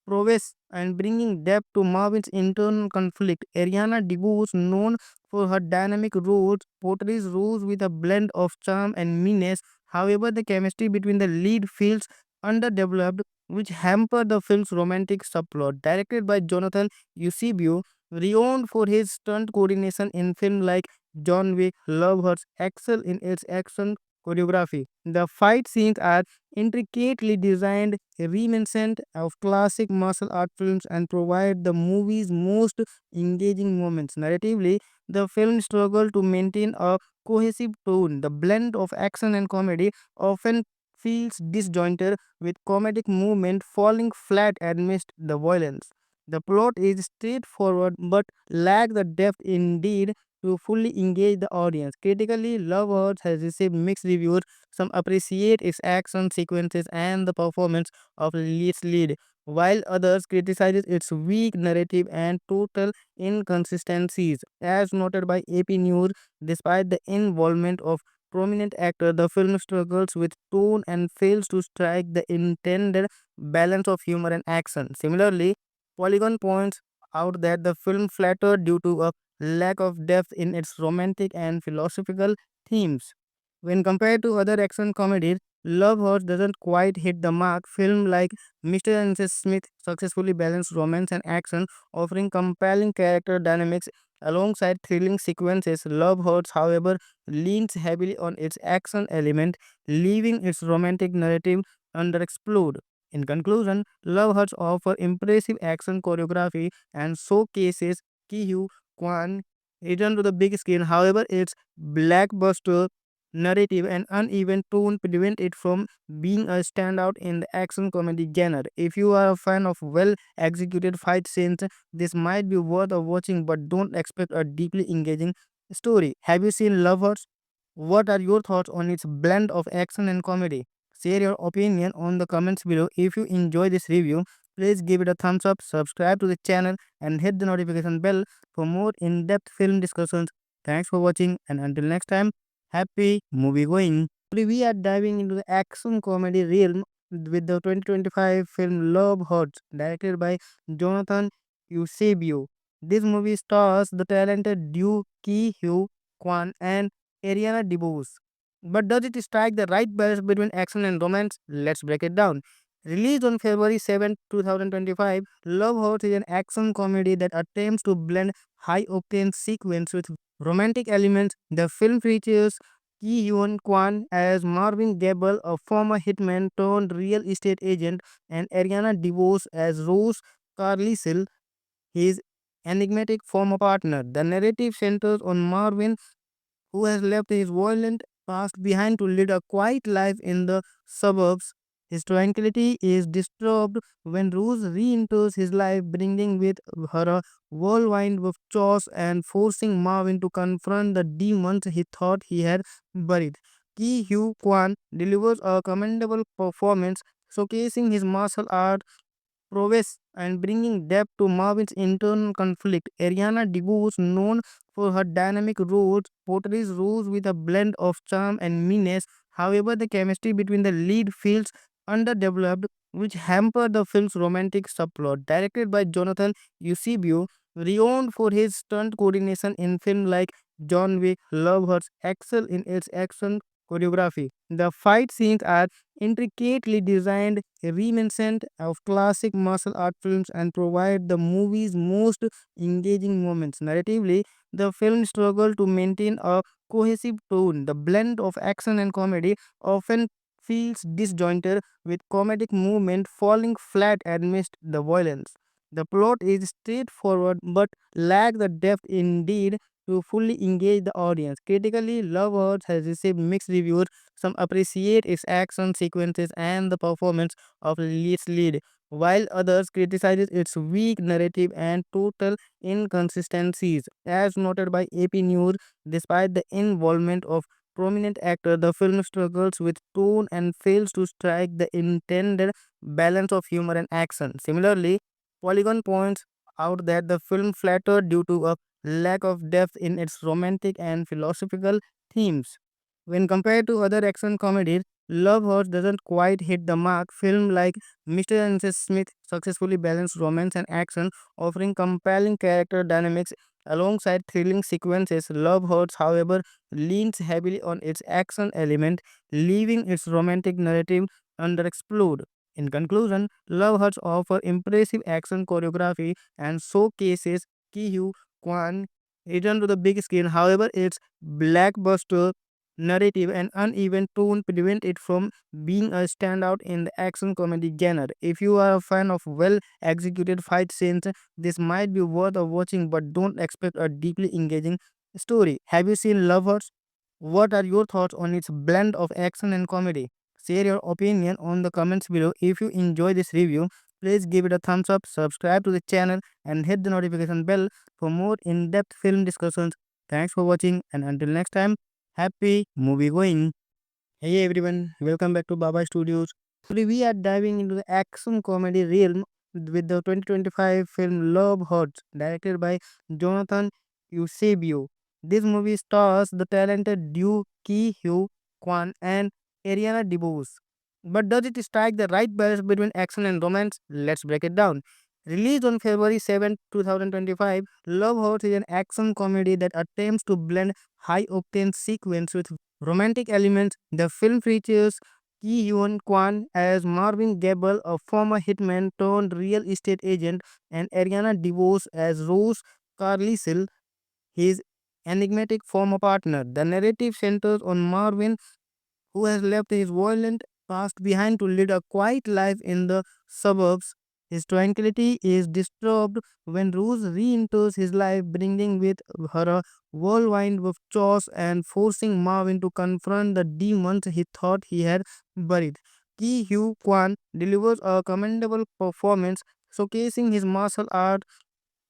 prowess and bringing depth to Marvin's internal conflict. Ariana DeBose, known for her dynamic roles, portrays Rose with a blend of charm and meanness. However, the chemistry between the lead feels underdeveloped, which hamper the film's romantic subplot. Directed by Jonathan Eusebio, renowned for his stunt coordination in films like John Wick, Love Hurts excel in its action choreography. The fight scenes are intricately designed, reminiscent of classic martial art films, and provide the movie's most engaging moments. Narratively, the film struggled to maintain a cohesive tone. The blend of action and comedy often feels disjointed, with comedic movement falling flat amidst the violence. The plot is straightforward but lacks the depth indeed to fully engage the audience. Critically, Love Hurts has received mixed reviews. Some appreciate its action sequences and the performance of its lead, while others criticize its weak narrative and total inconsistencies. As noted by AP News, despite the involvement of prominent actors, the film struggles with tone and fails to strike the intended balance of humor and action. Similarly, Polygon points out that the film flattered due to a lack of depth in its romantic and philosophical themes. When compared to other action comedies, Love Horse doesn't quite hit the mark. Film like Mr. and Mrs. Smith successfully balance romance and action, offering compelling character dynamics alongside thrilling sequences. Love Horse, however, leans heavily on its action element, leaving its romantic narrative underexplored. In conclusion, Love Hearts offer impressive action choreography and showcases Ki Hugh Kwan return to the big screen. However, its blockbuster narrative and uneven tone prevent it from being a standout in the action comedy genre. If you are a fan of well executed fight scenes, this might be worth a watching, but don't expect a deeply engaging story. Have you seen Lovers? What are your thoughts on its blend of action and comedy? Share your opinion on the comments below. If you enjoy this review, please give it a thumbs up, subscribe to the channel, and hit the notification bell for more in-depth film discussions. Thanks for watching, and until next time, happy movie going. Today we are diving into the action comedy realm with the 2025 film Love Hurts, directed by Jonathan Eusebio. This movie stars the talented Duke Ki Hyo Kwan and Ariana DeBose. But does it strike the right balance between action and romance? Let's break it down. Released on February 7, 2025, Love Hurts is an action comedy that attempts to blend high octane sequence with romantic elements. The film features Ki Hyun Kwan as Marvin Gable, a former hitman turned real estate agent, and Ariana DeBose as Rose Carlisle, his enigmatic former partner. The narrative centers on Marvin, who has left his violent past behind to lead a quiet life in the suburbs. His tranquility is disturbed when Rose re enters his life, bringing with her a whirlwind of chores and forcing Marvin to confront the demons he thought he had buried. Ki Hugh Kwan delivers a commendable performance, showcasing his martial art prowess and bringing depth to Marvin's internal conflict. Ariana DeBose, known for her dynamic roles, portrays Rose with a blend of charm and meanness. However, the chemistry between the lead feels underdeveloped, which hampered the film's romantic subplot. Directed by Jonathan Eusebio, renowned for his stunt coordination in films like John Wick, Love Hurts excel in its action choreography. The fight scenes are intricately designed, reminiscent of classic martial art films, and provide the movie's most engaging moments. Narratively, the film struggled to maintain a cohesive tone. The blend of action and comedy often feels disjointed, with comedic movement falling flat amidst the violence. The plot is straightforward but lacks the depth indeed to fully engage the audience. Critically, Love Hurts has received mixed reviews. Some appreciate its action sequences and the performance of its lead, while others criticize its weak narrative and total inconsistencies. As noted by AP News, despite the involvement of prominent actors, the film struggles with tone and fails to strike the intended balance of humor and action. Similarly, Polygon points out that the film flattered due to a lack of depth in its romantic and philosophical themes. When compared to other action comedies, Love Hurts doesn't quite hit the mark. Film like Mr. and Mrs. Smith successfully balance romance and action, offering compelling character dynamics alongside thrilling sequences. Love Hurts, however, leans heavily on its action element, leaving its romantic narrative underexplored. In conclusion, Love Hurts offers impressive action choreography and showcases Ki Hugh Kwan return to the big screen. However, its blockbuster narrative and uneven tone prevent it from being a standout in the action comedy genre. If you are a fan of well executed fight scenes, this might be worth a watching, but don't expect a deeply engaging story. Have you seen Lovers? What are your thoughts on its blend of action and comedy? Share your opinion on the comments below. If you enjoy this review, please give it a thumbs up, subscribe to the channel, and hit the notification bell for more in-depth film discussions. Thanks for watching, and until next time, happy movie going. Hey everyone, welcome back to Baba Studios. Today we are diving into the action comedy realm with the 2025 film Love Hurts, directed by Jonathan Eusebio. This movie stars the talented Duke Ki Hyo Kwan and Ariana DeBose. But does it strike the right balance between action and romance? Let's break it down. Released on February 7, 2025, Love Hurts is an action comedy that attempts to blend high octane sequence with romantic elements. The film features Ki Hyun Kwan as Marvin Gable, a former hitman turned real estate agent, and Ariana DeBose as Rose Carlisle, his enigmatic former partner. The narrative centers on Marvin, who has left his violent past behind to lead a quiet life in the suburbs. His tranquility is disturbed when Rose re enters his life, bringing with her a whirlwind of chores and forcing Marvin to confront the demons he thought he had buried. Ki Hugh Kwan delivers a commendable performance, showcasing his martial art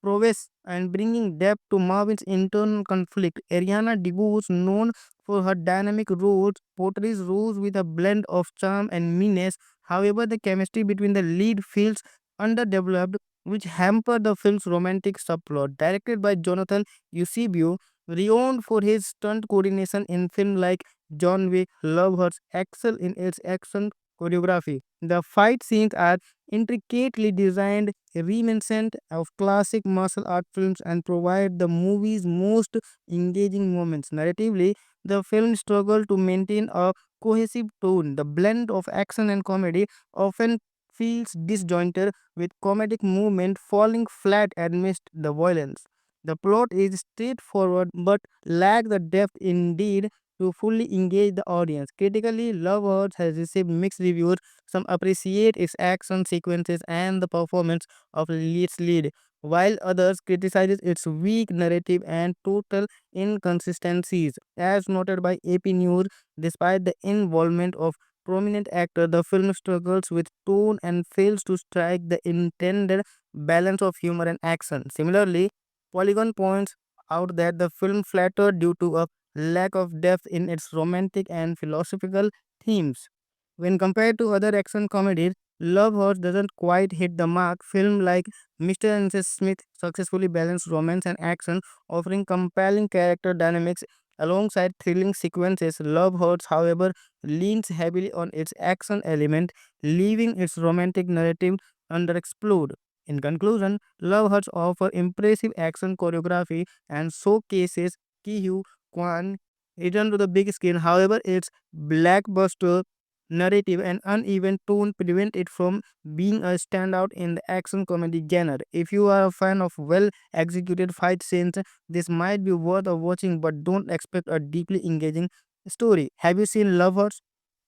prowess and bringing depth to Marvin's internal conflict. Ariana DeBose, known for her dynamic roles, portrays Rose with a blend of charm and meanness. However, the chemistry between the lead feels underdeveloped, which hampered the film's romantic subplot. Directed by Jonathan Eusebio, renowned for his stunt coordination in films like John Wick, Love Hurts excel in its action choreography. The fight scenes are intricately designed, reminiscent of classic martial art films, and provide the movie's most engaging moments. Narratively, the film struggled to maintain a cohesive tone. The blend of action and comedy often feels disjointed, with comedic movement falling flat amidst the violence. The plot is straightforward but lacks the depth indeed to fully engage the audience. Critically, Love Hurts has received mixed reviews. Some appreciate its action sequences and the performance of its lead, while others criticize its weak narrative and total inconsistencies. As noted by AP News, despite the involvement of prominent actors, the film struggles with tone and fails to strike the intended balance of humor and action. Similarly, Polygon points out that the film flattered due to a lack of depth in its romantic and philosophical themes. When compared to other action comedies, Love Horse doesn't quite hit the mark. Film like Mr. and Mrs. Smith successfully balance romance and action, offering compelling character dynamics alongside thrilling sequences. Love Hurts, however, leans heavily on its action element, leaving its romantic narrative underexplored. In conclusion, Love Hurts offer impressive action choreography and showcases Ki Hugh Kwan return to the big screen. However, its blockbuster narrative and uneven tone prevent it from being a standout in the action comedy genre. If you are a fan of well executed fight scenes, this might be worth a watching, but don't expect a deeply engaging story. Have you seen Love Hurts?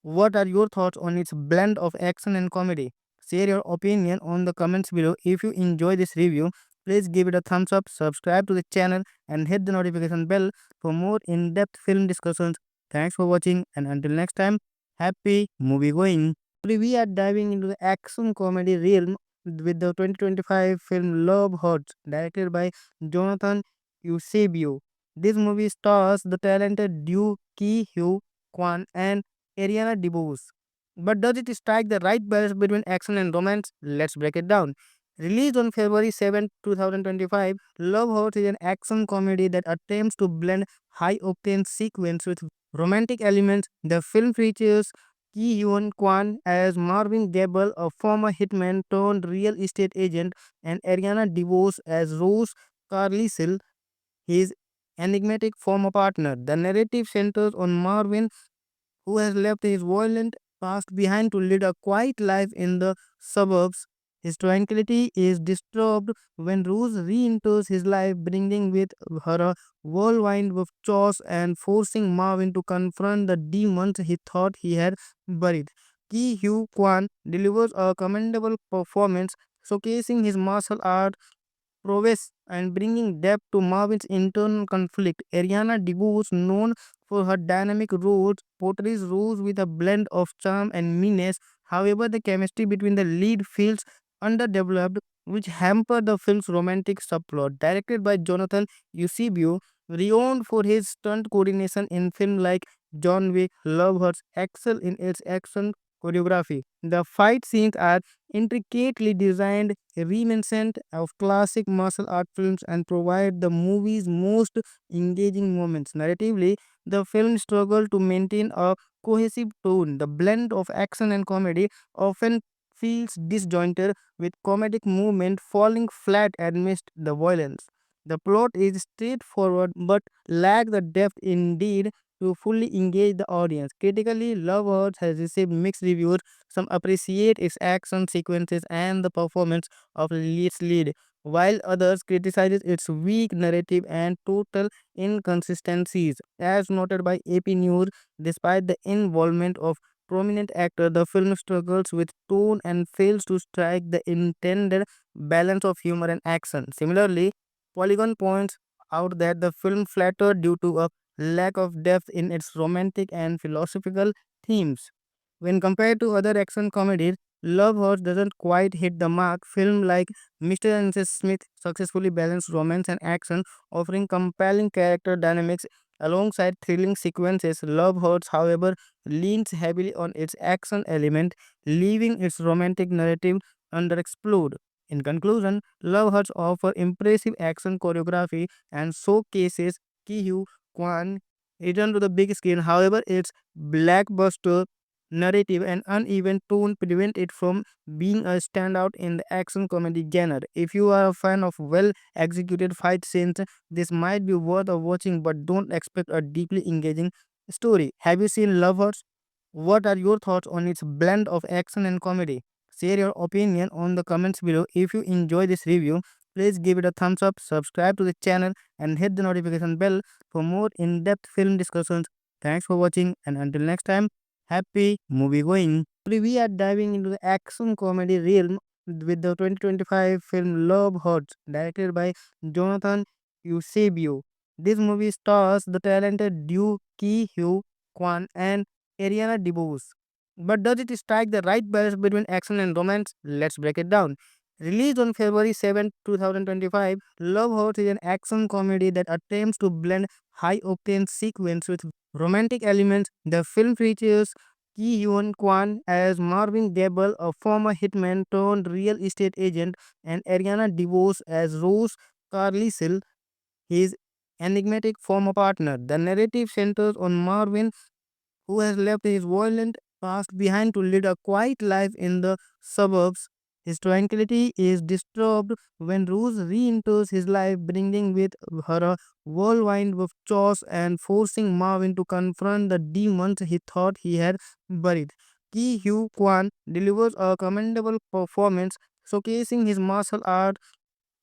What are your thoughts on its blend of action and comedy? Share your opinion on the comments below. If you enjoy this review, please give it a thumbs up, subscribe to the channel, and hit the notification bell for more in-depth film discussions. Thanks for watching, and until next time, happy movie going. Today we are diving into the action comedy realm with the 2025 film Love Hurts, directed by Jonathan Eusebio. This movie stars the talented duo Ki Hugh Kwan and Ariana DeBose. But does it strike the right balance between action and romance? Let's break it down. Released on February 7, 2025, Love Hurts is an action comedy that attempts to blend high octane sequence with romantic elements. The film features Ki Hyun Kwan as Marvin Gable, a former hitman turned real estate agent, and Ariana DeBose as Rose Carlisle, his enigmatic former partner. The narrative centers on Marvin, who has left his violent past behind to lead a quiet life in the suburbs. His tranquility is disturbed when Rose re enters his life, bringing with her a whirlwind of chores and forcing Marvin to confront the demons he thought he had buried. Ki Hugh Kwan delivers a commendable performance, showcasing his martial art prowess and bringing depth to Marvin's internal conflict. Ariana DeBose, known for her dynamic roles, portrays Rose with a blend of charm and meanness. However, the chemistry between the lead feels underdeveloped, which hamper the film's romantic subplot. Directed by Jonathan Eusebio, renowned for his stunt coordination in films like John Wick, Love Hurts excel in its action choreography. The fight scenes are intricately designed, reminiscent of classic martial art films, and provide the movie's most engaging moments. Narratively, the film struggled to maintain a cohesive tone. The blend of action and comedy often feels disjointed, with comedic movement falling flat amidst the violence. The plot is straightforward but lacks the depth indeed to fully engage the audience. Critically, Love Hurts has received mixed reviews. Some appreciate its action sequences and the performance of its lead, while others criticize its weak narrative and total inconsistencies. As noted by AP News, despite the involvement of prominent actors, the film struggles with tone and fails to strike the intended balance of humor and action. Similarly, Polygon points out that the film flattered due to a lack of depth in its romantic and philosophical themes. When compared to other action comedies, Love Hurts doesn't quite hit the mark. Film like Mr. and Mrs. Smith successfully balance romance and action, offering compelling character dynamics alongside thrilling sequences. Love Hurts, however, leans heavily on its action element, leaving its romantic narrative underexplored. In conclusion, Love Hurts offer impressive action choreography and showcases Ki Hugh Kwan return to the big screen. However, its blockbuster narrative and uneven tone prevent it from being a standout in the action comedy genre. If you are a fan of well executed fight scenes, this might be worth a watching, but don't expect a deeply engaging story. Have you seen Love Hurts? What are your thoughts on its blend of action and comedy? Share your opinion on the comments below. If you enjoy this review, please give it a thumbs up, subscribe to the channel, and hit the notification bell for more in-depth film discussions. Thanks for watching, and until next time, happy movie going. Today we are diving into the action comedy realm with the 2025 film Love Hurts, directed by Jonathan Eusebio. This movie stars the talented Duke Ki Hyo Kwan and Ariana DeBose. But does it strike the right balance between action and romance? Let's break it down. Released on February 7, 2025, Love Hurts is an action comedy that attempts to blend high octane sequence with romantic elements. The film features Ki Hyun Kwan as Marvin Gable, a former hitman turned real estate agent, and Ariana DeVos as Rose Carlisle, his enigmatic former partner. The narrative centers on Marvin, who has left his violent past behind to lead a quiet life in the suburbs. His tranquility is disturbed when Rose re enters his life, bringing with her a whirlwind of chores and forcing Marvin to confront the demons he thought he had buried. Ki Hugh Kwan delivers a commendable performance, showcasing his martial art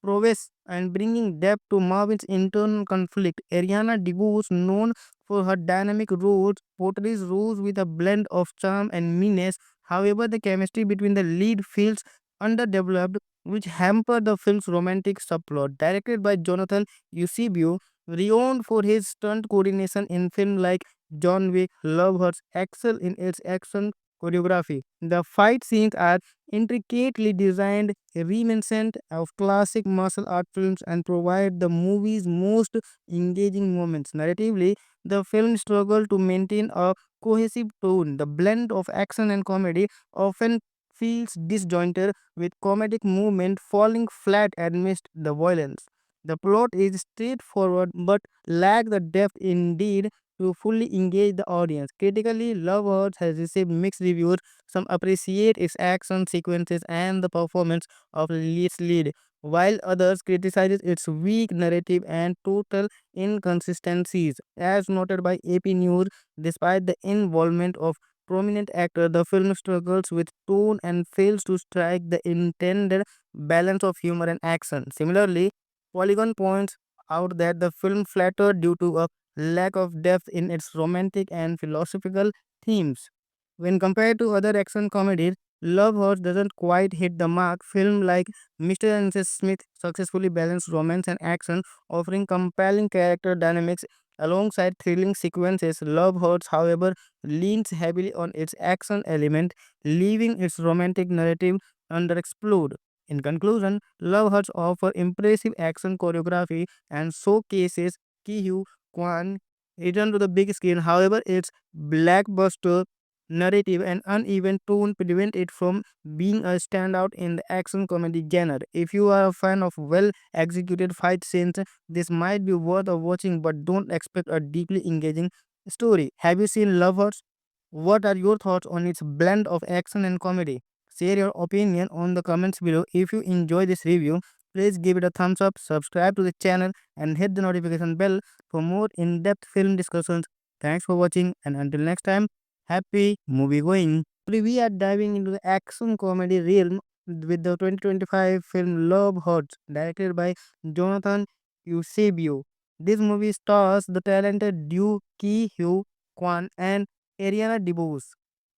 prowess and bringing depth to Marvin's internal conflict. Ariana DeBose, known for her dynamic roles, portrays Rose with a blend of charm and meanness. However, the chemistry between the lead feels underdeveloped, which hamper the film's romantic subplot. Directed by Jonathan Eusebio, renowned for his stunt coordination in films like John Wick, Love Hurts excel in its action choreography. The fight scenes are intricately designed, reminiscent of classic martial art films, and provide the movie's most engaging moments. Narratively, the film struggled to maintain a cohesive tone. The blend of action and comedy often feels disjointed, with comedic movement falling flat amidst the violence. The plot is straightforward but lacks the depth indeed to fully engage the audience. Critically, Love Hurts has received mixed reviews. Some appreciate its action sequences and the performance of its lead, while others criticize its weak narrative and total inconsistencies. As noted by AP News, despite the involvement of prominent actors, the film struggles with tone and fails to strike the intended balance of humor and action. Similarly, Polygon points out that the film flattered due to a lack of depth in its romantic and philosophical themes. When compared to other action comedies, Love Hurts doesn't quite hit the mark. Films like Mr. and Mrs. Smith successfully balance romance and action, offering compelling character dynamics alongside thrilling sequences. Love Hurts, however, leans heavily on its action element, leaving its romantic narrative underexplored. In conclusion, Love Hurts offers impressive action choreography and showcases Ki Hugh Kwan return to the big screen. However, its blockbuster narrative and uneven tone prevent it from being a standout in the action comedy genre. If you are a fan of well executed fight scenes, this might be worth a watching, but don't expect a deeply engaging story. Have you seen Love Hurts? What are your thoughts on its blend of action and comedy? Share your opinion on the comments below. If you enjoy this review, please give it a thumbs up, subscribe to the channel, and hit the notification bell for more in-depth film discussions. Thanks for watching, and until next time, happy movie going. Today we are diving into the action comedy realm with the 2025 film Love Hurts, directed by Jonathan Eusebio. This movie stars the talented Duke Ki Hyo Kwan and Ariana DeBose.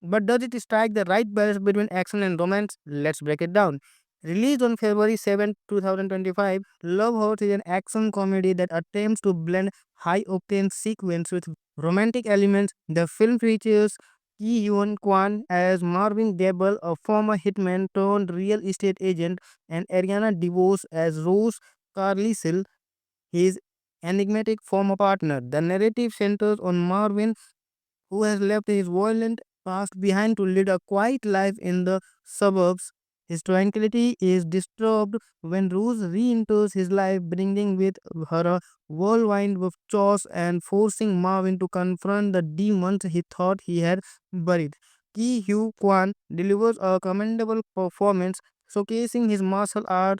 But does it strike the right balance between action and romance? Let's break it down. Released on February 7, 2025, Love Hurts is an action comedy that attempts to blend high octane sequence with romantic elements. The film features Ki Hyun Kwan as Marvin Gable, a former hitman turned real estate agent, and Ariana DeVos as Rose Carlisle, his enigmatic former partner. The narrative centers on Marvin, who has left his violent past behind to lead a quiet life in the suburbs. His tranquility is disturbed when Rose re enters his life, bringing with her a whirlwind of chores and forcing Marvin to confront the demons he thought he had buried. Ki Hugh Kwan delivers a commendable performance, showcasing his martial art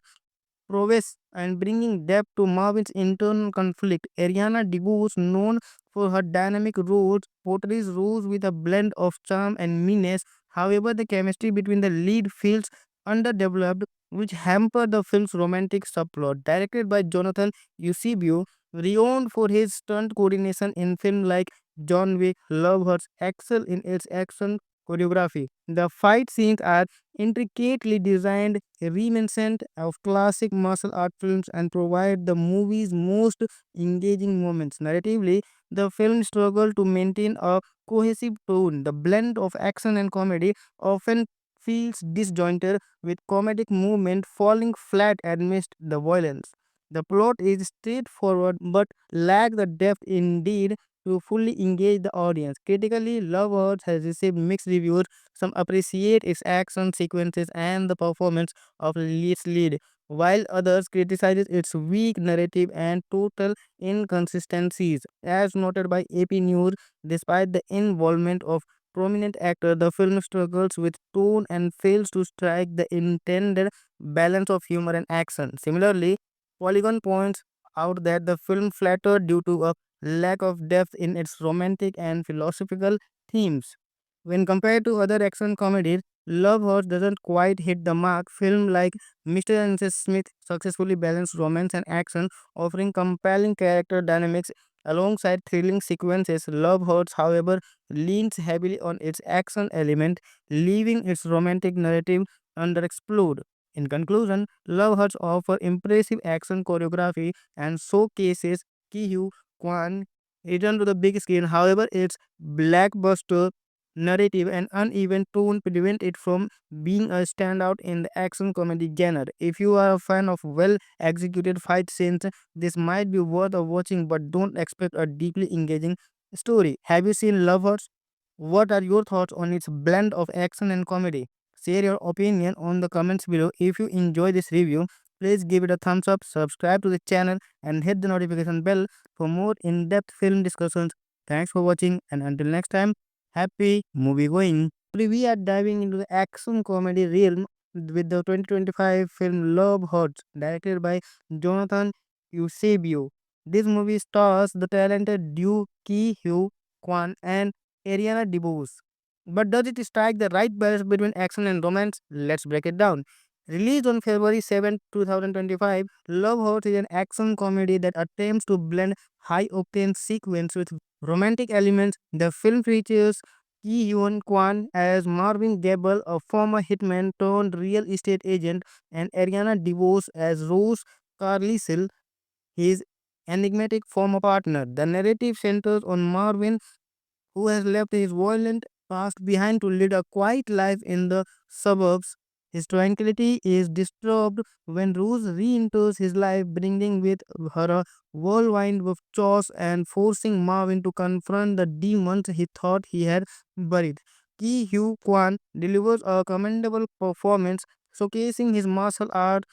prowess and bringing depth to Marvin's internal conflict. Ariana DeBose, known for her dynamic roles, portrays Rose with a blend of charm and meanness. However, the chemistry between the lead feels underdeveloped, which hamper the film's romantic subplot. Directed by Jonathan Eusebio, renowned for his stunt coordination in films like John Wick, Love Hurts excel in its action choreography. The fight scenes are intricately designed, reminiscent of classic martial art films, and provide the movie's most engaging moments. Narratively, the film struggled to maintain a cohesive tone. The blend of action and comedy often feels disjointed, with comedic movement falling flat amidst the violence. The plot is straightforward but lacks the depth indeed to fully engage the audience. Critically, Love Hurts has received mixed reviews. Some appreciate its action sequences and the performance of its lead, while others criticize its weak narrative and total inconsistencies. As noted by AP News, despite the involvement of prominent actors, the film struggles with tone and fails to strike the intended balance of humor and action. Similarly, Polygon points out that the film flattered due to a lack of depth in its romantic and philosophical themes. When compared to other action comedies, Love Hurts doesn't quite hit the mark. Film like Mr. and Mrs. Smith successfully balance romance and action, offering compelling character dynamics alongside thrilling sequences. Love Hurts, however, leans heavily on its action element, leaving its romantic narrative underexplored. In conclusion, Love Hurts offers impressive action choreography and showcases Ki Kwan return to the big screen. However, its blockbuster narrative and uneven tone prevent it from being a standout in the action comedy genre. If you are a fan of well executed fight scenes, this might be worth watching, but don't expect a deeply engaging story. Have you seen Lovers? What are your thoughts on its blend of action and comedy? Share your opinion on the comments below. If you enjoy this review, please give it a thumbs up, subscribe to the channel, and hit the notification bell for more in depth film discussions. Thanks for watching, and until next time, happy movie going. Today we are diving into the action comedy realm with the 2025 film Love Hurts, directed by Jonathan Eusebio. This movie stars the talented duo Ki Hugh Kwan and Ariana DeBose. But does it strike the right balance between action and romance? Let's break it down. Released on February 7, 2025, Love Hurts is an action comedy that attempts to blend high octane sequence with romantic elements. The film features Ki Hyun Kwan as Marvin Gable, a former hitman turned real estate agent, and Ariana DeBose as Rose Carlisle, his enigmatic former partner. The narrative centers on Marvin, who has left his violent past behind to lead a quiet life in the suburbs. His tranquility is disturbed when Rose re enters his life, bringing with her a whirlwind of chores and forcing Marvin to confront the demons he thought he had buried. Ki Hugh Kwan delivers a commendable performance, showcasing his martial art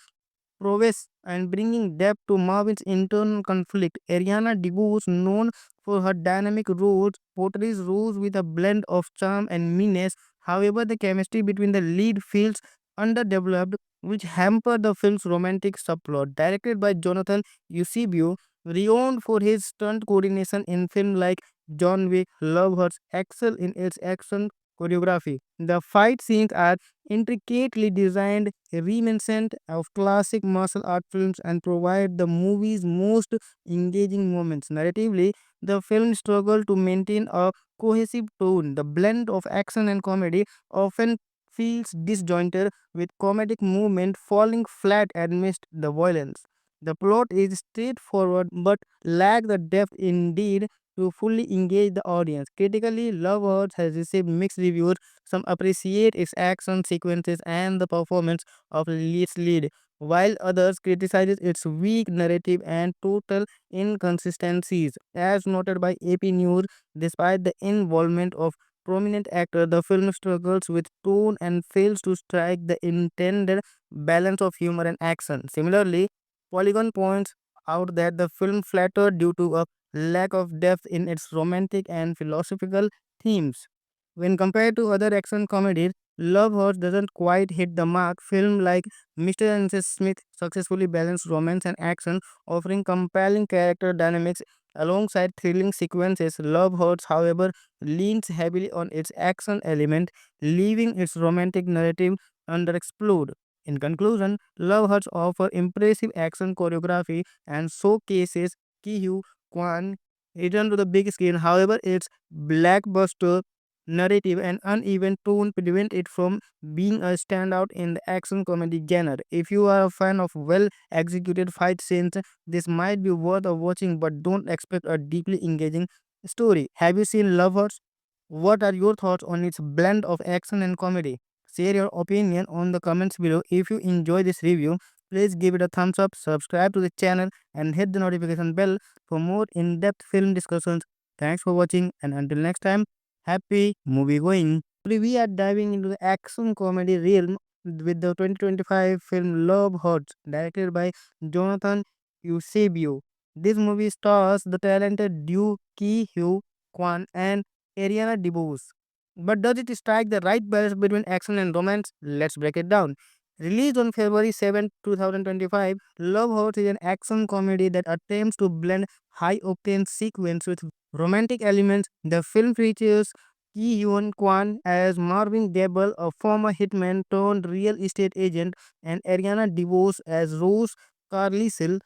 prowess and bringing depth to Marvin's internal conflict. Ariana DeBose, known for her dynamic roles, portrays Rose with a blend of charm and meanness. However, the chemistry between the lead feels underdeveloped, which hamper the film's romantic subplot. Directed by Jonathan Eusebio, renowned for his stunt coordination in films like John Wick, Love Hurts excel in its action choreography. The fight scenes are intricately designed, reminiscent of classic martial art films, and provide the movie's most engaging moments. Narratively, the film struggled to maintain a cohesive tone. The blend of action and comedy often feels disjointed, with comedic movement falling flat amidst the violence. The plot is straightforward but lacks the depth indeed to fully engage the audience. Critically, Love Hurts has received mixed reviews. Some appreciate its action sequences and the performance of its lead, while others criticize its weak narrative and total inconsistencies. As noted by AP News, despite the involvement of prominent actors, the film struggles with tone and fails to strike the intended balance of humor and action. Similarly, Polygon points out that the film flattered due to a lack of depth in its romantic and philosophical themes. When compared to other action comedies, Love Horse doesn't quite hit the mark. Film like Mr. and Mrs. Smith successfully balance romance and action, offering compelling character dynamics alongside thrilling sequences. Love Horse, however, leans heavily on its action element, leaving its romantic narrative underexplored. In conclusion, Love Hearts offer impressive action choreography and showcases Ki Hugh Kwan return to the big screen. However, its blockbuster narrative and uneven tone prevent it from being a standout in the action comedy genre. If you are a fan of well executed fight scenes, this might be worth a watching, but don't expect a deeply engaging story. Have you seen Love Hurts? What are your thoughts on its blend of action and comedy? Share your opinion on the comments below. If you enjoy this review, please give it a thumbs up, subscribe to the channel, and hit the notification bell for more in depth film discussions. Thanks for watching, and until next time, happy movie going. Today we are diving into the action comedy realm with the 2025 film Love Hurts, directed by Jonathan Eusebio. This movie stars the talented Due Ki Hugh Kwan and Ariana DeBose. But does it strike the right balance between action and romance? Let's break it down. Released on February 7, 2025, Love Hurts is an action comedy that attempts to blend high-octane sequence with romantic elements. The film features Ki Hyun Kwan as Marvin Gable, a former hitman turned real estate agent, and Ariana DeBose as Rose Carlisle,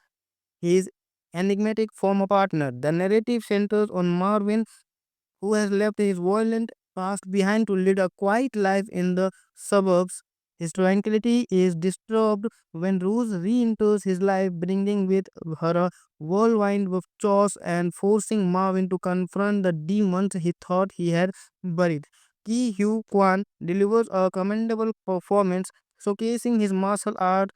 his enigmatic former partner. The narrative centers on Marvin, who has left his violent past behind to lead a quiet life in the suburbs. His tranquility is disturbed when Rose re enters his life, bringing with her a whirlwind of chores and forcing Marvin to confront the demons he thought he had buried. Ki Hugh Kwan delivers a commendable performance, showcasing his martial art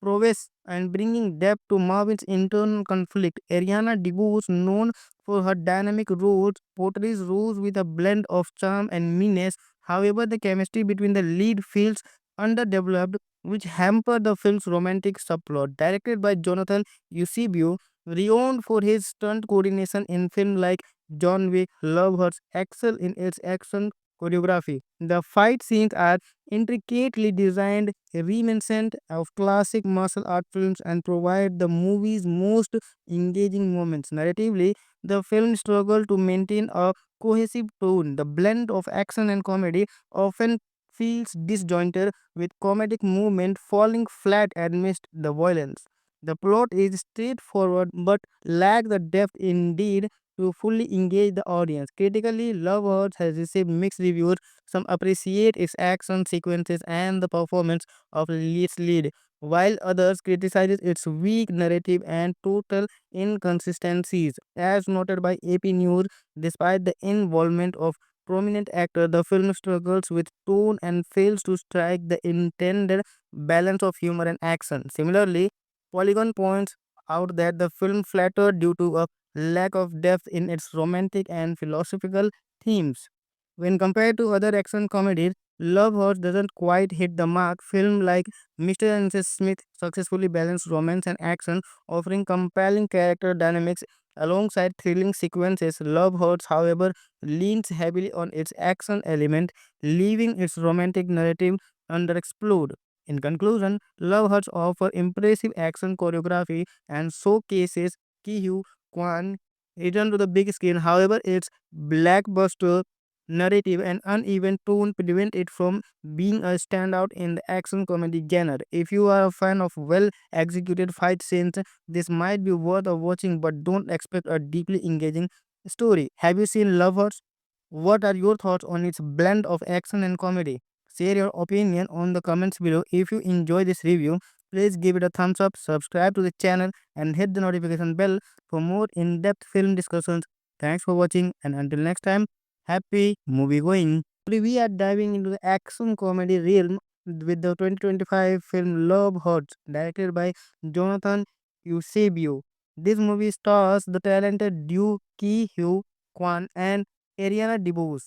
prowess and bringing depth to Marvin's internal conflict. Ariana DeBose, known for her dynamic roles, portrays Rose with a blend of charm and meanness. However, the chemistry between the lead feels underdeveloped, which hamper the film's romantic subplot. Directed by Jonathan Eusebio, renowned for his stunt coordination in films like John Wick, Love Hurts excel in its action choreography. The fight scenes are intricately designed, reminiscent of classic martial art films, and provide the movie's most engaging moments. Narratively, the film struggled to maintain a cohesive tone. The blend of action and comedy often feels disjointed, with comedic movement falling flat amidst the violence. The plot is straightforward but lacks the depth indeed to fully engage the audience. Critically, Love Hurts has received mixed reviews. Some appreciate its action sequences and the performance of its lead, while others criticize its weak narrative and total inconsistencies. As noted by AP News, despite the involvement of prominent actors, the film struggles with tone and fails to strike the intended balance of humor and action. Similarly, Polygon points out that the film flattered due to a lack of depth in its romantic and philosophical themes. When compared to other action comedies, Love Horse doesn't quite hit the mark. Film like Mr. and Mrs. Smith successfully balance romance and action, offering compelling character dynamics alongside thrilling sequences. Love Horse, however, leans heavily on its action element, leaving its romantic narrative underexplored. In conclusion, Love Hurts offer impressive action choreography and showcases Ki Hugh Kwan return to the big screen. However, its blockbuster narrative and uneven tone prevent it from being a standout in the action comedy genre. If you are a fan of well executed fight scenes, this might be worth a watching, but don't expect a deeply engaging story. Have you seen Lovers? What are your thoughts on its blend of action and comedy? Share your opinion on the comments below. If you enjoy this review, please give it a thumbs up, subscribe to the channel, and hit the notification bell for more in depth film discussions. Thanks for watching, and until next time, happy movie going. Today we are diving into the action comedy realm with the 2025 film Love Hurts, directed by Jonathan Eusebio. This movie stars the talented Due Ki Hugh Kwan and Ariana DeBose.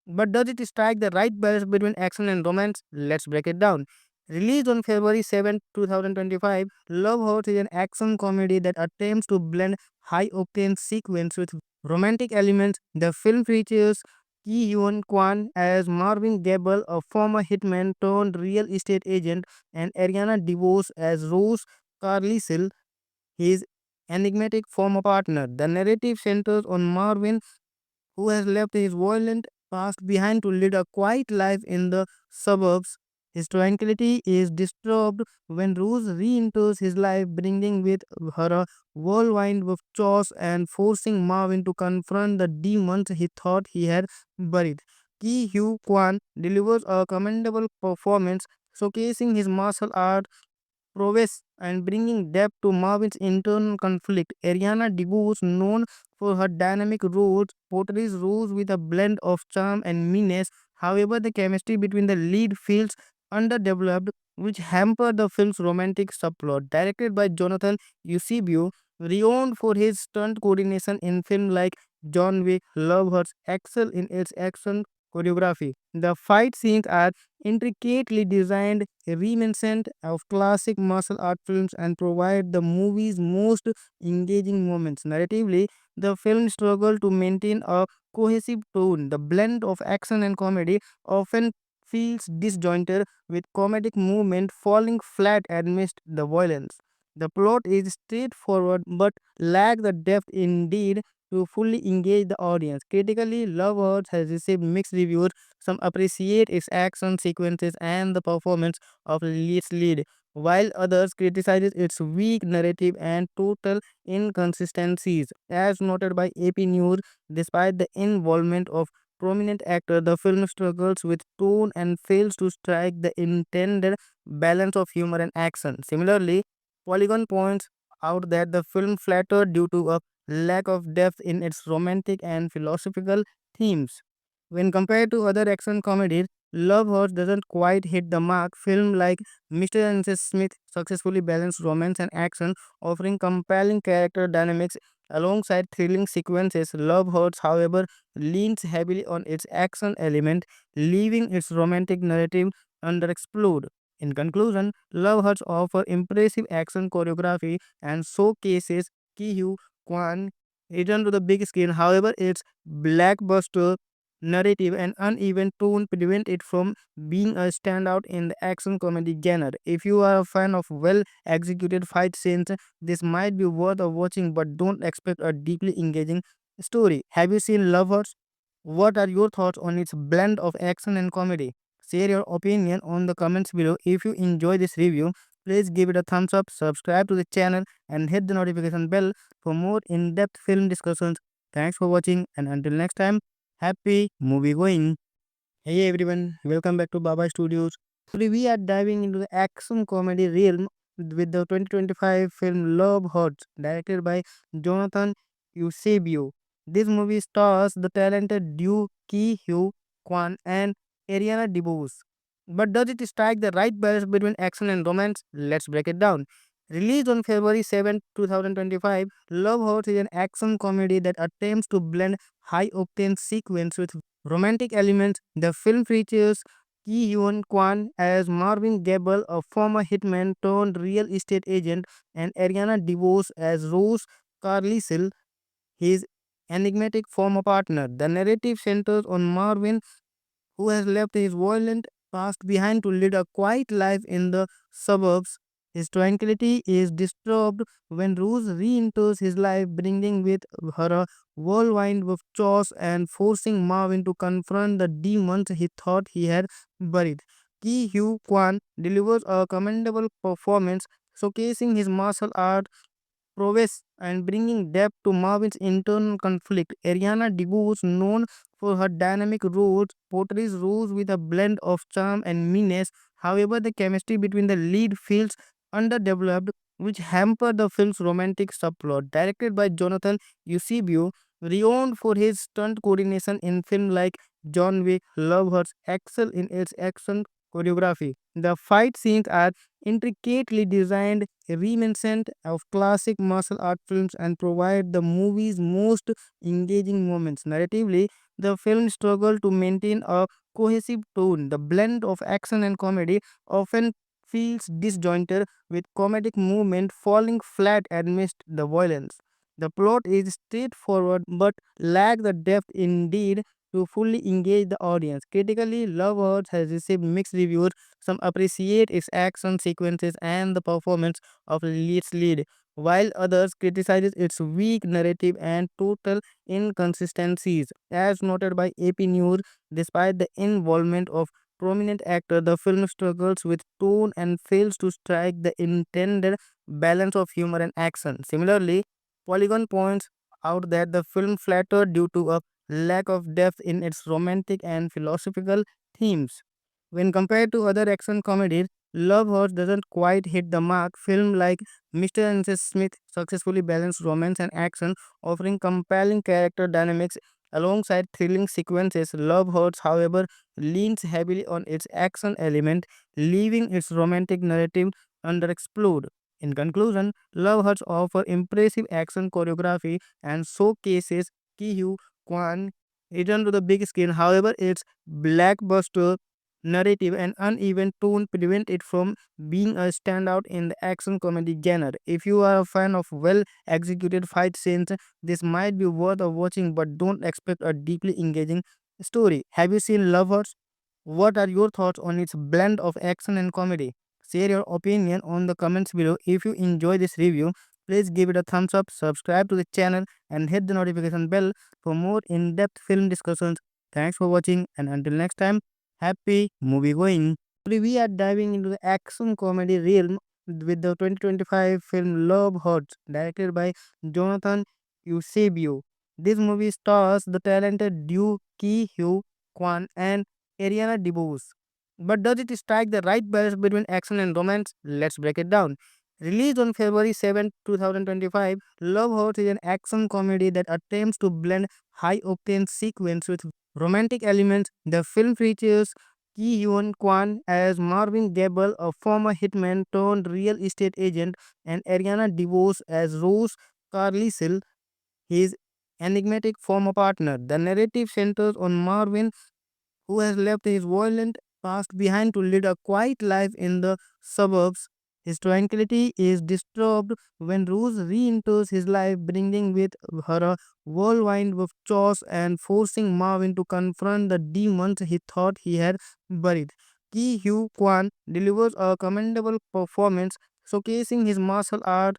But does it strike the right balance between action and romance? Let's break it down. Released on February 7, 2025, Love Hurts is an action comedy that attempts to blend high octane sequence with romantic elements. The film features Ki Hyun Kwan as Marvin Gable, a former hitman turned real estate agent, and Ariana DeVos as Rose Carlisle, his enigmatic former partner. The narrative centers on Marvin, who has left his violent past behind to lead a quiet life in the suburbs. His tranquility is disturbed when Rose re enters his life, bringing with her a whirlwind of chores and forcing Marvin to confront the demons he thought he had buried. Ki Hugh Kwan delivers a commendable performance, showcasing his martial art prowess and bringing depth to Marvin's internal conflict. Ariana DeBose, known for her dynamic roles, portrays Rose with a blend of charm and meanness. However, the chemistry between the lead feels underdeveloped, which hampered the film's romantic subplot. Directed by Jonathan Eusebio, renowned for his stunt coordination in films like John Wick, Love Hurts excel in its action choreography. The fight scenes are intricately designed, reminiscent of classic martial art films, and provide the movie's most engaging moments. Narratively, the film struggled to maintain a cohesive tone. The blend of action and comedy often feels disjointed, with comedic movement falling flat amidst the violence. The plot is straightforward but lacks the depth indeed to fully engage the audience. Critically, Love Hurts has received mixed reviews. Some appreciate its action sequences and the performance of its lead, while others criticize its weak narrative and total inconsistencies. As noted by AP News, despite the involvement of prominent actors, the film struggles with tone and fails to strike the intended balance of humor and action. Similarly, Polygon points out that the film flattered due to a lack of depth in its romantic and philosophical themes. When compared to other action comedies, Love Hurts doesn't quite hit the mark. Film like Mr. and Mrs. Smith successfully balance romance and action, offering compelling character dynamics alongside thrilling sequences. Love Hurts, however, leans heavily on its action element, leaving its romantic narrative underexplored. In conclusion, Love Hurts offers impressive action choreography and showcases Ki Kwan return to the big screen. However, its blockbuster narrative and uneven tone prevent it from being a standout in the action comedy genre. If you are a fan of well executed fight scenes, this might be worth a watching, but don't expect a deeply engaging story. Have you seen Lovers? What are your thoughts on its blend of action and comedy? Share your opinion on the comments below. If you enjoy this review, please give it a thumbs up, subscribe to the channel, and hit the notification bell for more in-depth film discussions. Thanks for watching, and until next time, happy movie going. Hey everyone, welcome back to Baba Studios. Today we are diving into the action comedy realm with the 2025 film Love Hurts, directed by Jonathan Eusebio. This movie stars the talented duo Ki Hyo Kwan and Ariana DeBose. But does it strike the right balance between action and romance? Let's break it down. Released on February 7, 2025, Love Hurts is an action comedy that attempts to blend high octane sequence with romantic elements. The film features Ki Hyun Kwan as Marvin Gable, a former hitman turned real estate agent, and Ariana DeVos as Rose Carlisle, his enigmatic former partner. The narrative centers on Marvin, who has left his violent past behind to lead a quiet life in the suburbs. His tranquility is disturbed when Rose re enters his life, bringing with her a whirlwind of chores and forcing Marvin to confront the demons he thought he had buried. Ki Hugh Kwan delivers a commendable performance, showcasing his martial art prowess and bringing depth to Marvin's internal conflict. Ariana DeBose, known for her dynamic roles, portrays Rose with a blend of charm and meanness. However, the chemistry between the lead feels underdeveloped, which hampered the film's romantic subplot. Directed by Jonathan Eusebio, renowned for his stunt coordination in films like John Wick, Love Hurts excel in its action choreography. The fight scenes are intricately designed, reminiscent of classic martial art films, and provide the movie's most engaging moments. Narratively, the film struggled to maintain a cohesive tone. The blend of action and comedy often feels disjointed, with comedic movement falling flat amidst the violence. The plot is straightforward but lacks the depth indeed to fully engage the audience. Critically, Love Hurts has received mixed reviews. Some appreciate its action sequences and the performance of its lead, while others criticize its weak narrative and total inconsistencies. As noted by AP News, despite the involvement of prominent actor, the film struggles with tone and fails to strike the intended balance of humor and action. Similarly, Polygon points out that the film flattered due to a lack of depth in its romantic and philosophical themes. When compared to other action comedies, Love Horse doesn't quite hit the mark. Film like Mr. and Mrs. Smith successfully balance romance and action, offering compelling character dynamics alongside thrilling sequences. Love Hurts, however, leans heavily on its action element, leaving its romantic narrative underexplored. In conclusion, Love Hurts offer impressive action choreography and showcases Ki Hugh Kwan return to the big screen. However, its blockbuster narrative and uneven tone prevent it from being a standout in the action comedy genre. If you are a fan of well executed fight scenes, this might be worth a watching, but don't expect a deeply engaging story. Have you seen Love Hurts? What are your thoughts on its blend of action and comedy? Share your opinion on the comments below. If you enjoy this review, please give it a thumbs up, subscribe to the channel, and hit the notification bell for more in-depth film discussions. Thanks for watching, and until next time, happy movie going. Today we are diving into the action comedy realm with the 2025 film Love Hurts, directed by Jonathan Eusebio. This movie stars the talented Duke Ki Hyo Kwan and Ariana DeBose. But does it strike the right balance between action and romance? Let's break it down. Released on February 7, 2025, Love Hurts is an action comedy that attempts to blend high octane sequence with romantic elements. The film features Ki Hyun Kwan as Marvin Gable, a former hitman turned real estate agent, and Ariana DeBose as Rose Carlisle, his enigmatic former partner. The narrative centers on Marvin, who has left his violent past behind to lead a quiet life in the suburbs. His tranquility is disturbed when Rose re enters his life, bringing with her a whirlwind of chores and forcing Marvin to confront the demons he thought he had buried. Ki Hugh Kwan delivers a commendable performance, showcasing his martial art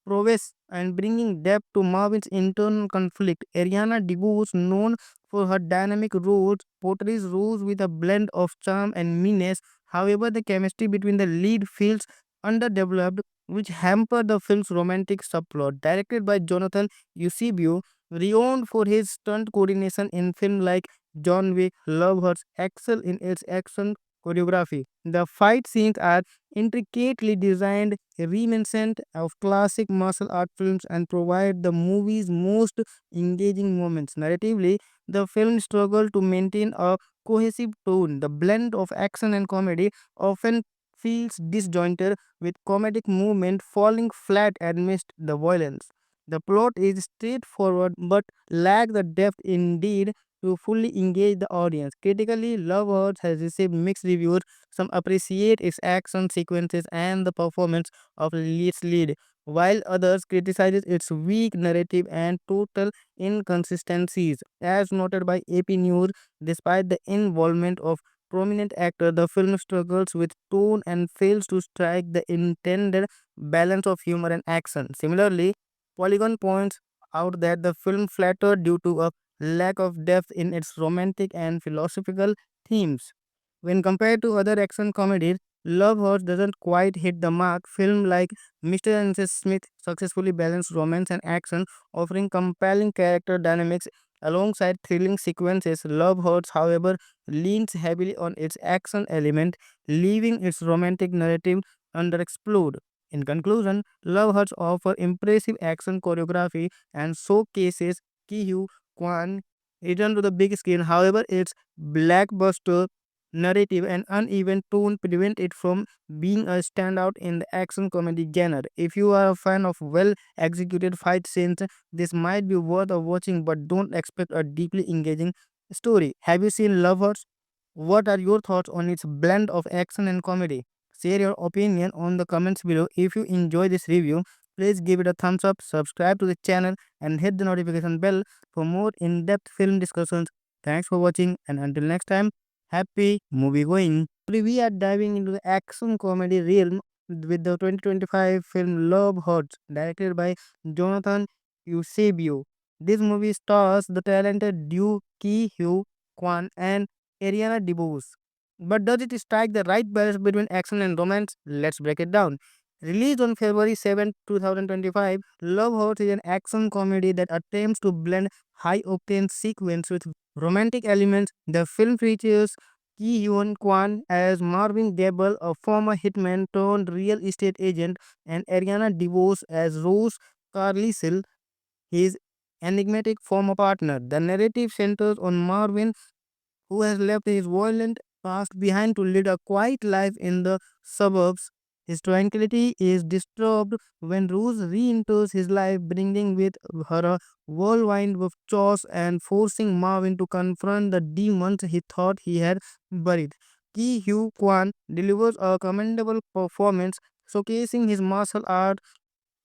prowess and bringing depth to Marvin's internal conflict. Ariana DeBose, known for her dynamic roles, portrays Rose with a blend of charm and meanness. However, the chemistry between the lead feels underdeveloped, which hamper the film's romantic subplot. Directed by Jonathan Eusebio, renowned for his stunt coordination in films like John Wick, Love Hurts excel in its action choreography. The fight scenes are intricately designed, reminiscent of classic martial art films, and provide the movie's most engaging moments. Narratively, the film struggled to maintain a cohesive tone. The blend of action and comedy often feels disjointed, with comedic movement falling flat amidst the violence. The plot is straightforward but lacks the depth indeed to fully engage the audience. Critically, Love Hurts has received mixed reviews. Some appreciate its action sequences and the performance of its lead, while others criticize its weak narrative and total inconsistencies. As noted by AP News, despite the involvement of prominent actor, the film struggles with tone and fails to strike the intended balance of humor and action. Similarly, Polygon points out that the film flattered due to a lack of depth in its romantic and philosophical themes. When compared to other action comedies, Love Hurts doesn't quite hit the mark. Film like Mr. and Mrs. Smith successfully balance romance and action, offering compelling character dynamics alongside thrilling sequences. Love Hurts, however, leans heavily on its action element, leaving its romantic narrative underexplored. In conclusion, Love Hurts offer impressive action choreography and showcases Ki Hugh Kwan return to the big screen. However, its blockbuster narrative and uneven tone prevent it from being a standout in the action comedy genre. If you are a fan of well executed fight scenes, this might be worth a watching, but don't expect a deeply engaging story. Have you seen Love Hurts? What are your thoughts on its blend of action and comedy? Share your opinion on the comments below. If you enjoy this review, please give it a thumbs up, subscribe to the channel, and hit the notification bell for more in-depth film discussions. Thanks for watching, and until next time, happy movie going. Today we are diving into the action comedy realm with the 2025 film Love Hurts, directed by Jonathan Eusebio. This movie stars the talented Duke Ki Hugh Kwan and Ariana DeBose. But does it strike the right balance between action and romance? Let's break it down. Released on February 7, 2025, Love Hurts is an action comedy that attempts to blend high octane sequence with romantic elements. The film features Ki Hyun Kwan as Marvin Gable, a former hitman turned real estate agent, and Ariana DeVos as Rose Carlisle, his enigmatic former partner. The narrative centers on Marvin, who has left his violent past behind to lead a quiet life in the suburbs. His tranquility is disturbed when Rose re enters his life, bringing with her a whirlwind of chores and forcing Marvin to confront the demons he thought he had buried. Ki Hugh Kwan delivers a commendable performance, showcasing his martial art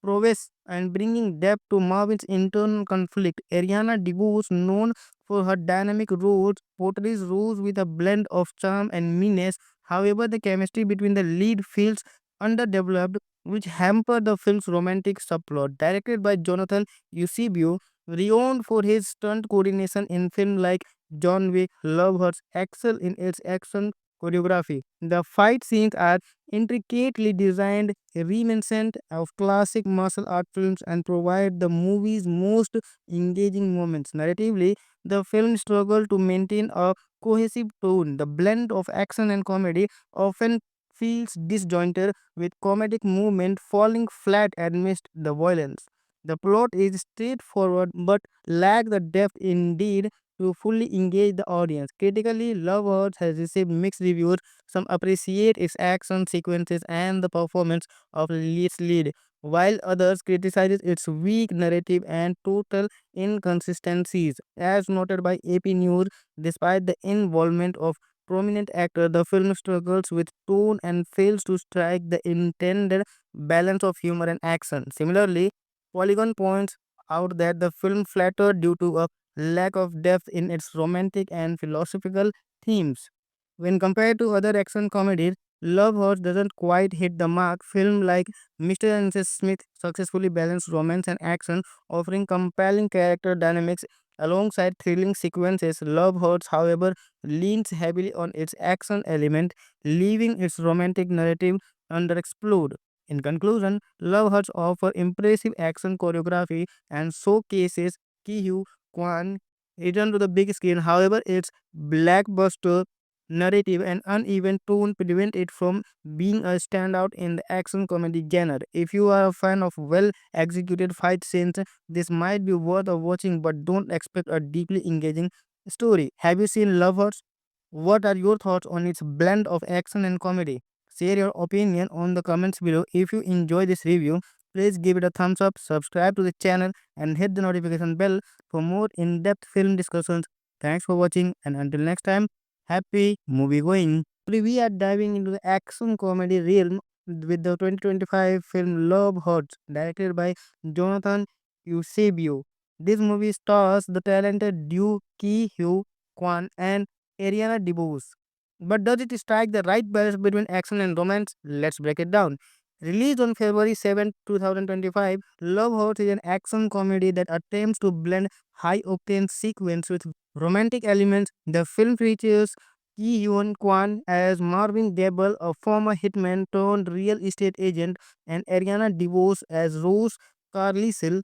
prowess and bringing depth to Marvin's internal conflict. Ariana DeBose, known for her dynamic roles, portrays Rose with a blend of charm and meanness. However, the chemistry between the lead feels underdeveloped, which hamper the film's romantic subplot. Directed by Jonathan Eusebio, renowned for his stunt coordination in films like John Wick, Love Hurts excel in its action choreography. The fight scenes are intricately designed, reminiscent of classic martial art films, and provide the movie's most engaging moments. Narratively, the film struggled to maintain a cohesive tone. The blend of action and comedy often feels disjointed, with comedic movement falling flat amidst the violence. The plot is straightforward but lacks the depth indeed to fully engage the audience. Critically, Love Hurts has received mixed reviews. Some appreciate its action sequences and the performance of its lead, while others criticize its weak narrative and total inconsistencies. As noted by AP News, despite the involvement of prominent actors, the film struggles with tone and fails to strike the intended balance of humor and action. Similarly, Polygon points out that the film flattered due to a lack of depth in its romantic and philosophical themes. When compared to other action comedies, Love Hurts doesn't quite hit the mark. Film like Mr. and Mrs. Smith successfully balance romance and action, offering compelling character dynamics alongside thrilling sequences. Love Hurts, however, leans heavily on its action element, leaving its romantic narrative underexplored. In conclusion, Love Hurts offers impressive action choreography and showcases Ki Hugh Kwan return to the big screen. However, its blockbuster narrative and uneven tone prevent it from being a standout in the action comedy genre. If you are a fan of well executed fight scenes, this might be worth a watching, but don't expect a deeply engaging story. Have you seen Love Hurts? What are your thoughts on its blend of action and comedy? Share your opinion on the comments below. If you enjoy this review, please give it a thumbs up, subscribe to the channel, and hit the notification bell for more in-depth film discussions. Thanks for watching, and until next time, happy movie going. Today we are diving into the action comedy realm with the 2025 film Love Hurts, directed by Jonathan Eusebio. This movie stars the talented Duke Ki Hugh Kwan and Ariana DeBose. But does it strike the right balance between action and romance? Let's break it down. Released on February 7, 2025, Love Hurts is an action comedy that attempts to blend high octane sequence with romantic elements. The film features Ki Hyun Kwan as Marvin Gable, a former hitman turned real estate agent, and Ariana DeVos as Rose Carlisle,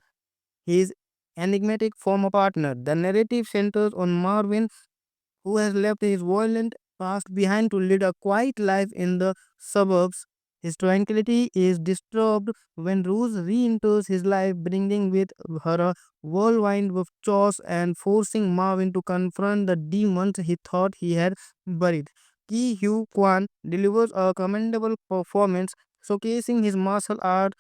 his enigmatic former partner. The narrative centers on Marvin, who has left his violent past behind to lead a quiet life in the suburbs. His tranquility is disturbed when Rose re enters his life, bringing with her a whirlwind of chores and forcing Marvin to confront the demons he thought he had buried. Ki Hugh Kwan delivers a commendable performance, showcasing his martial art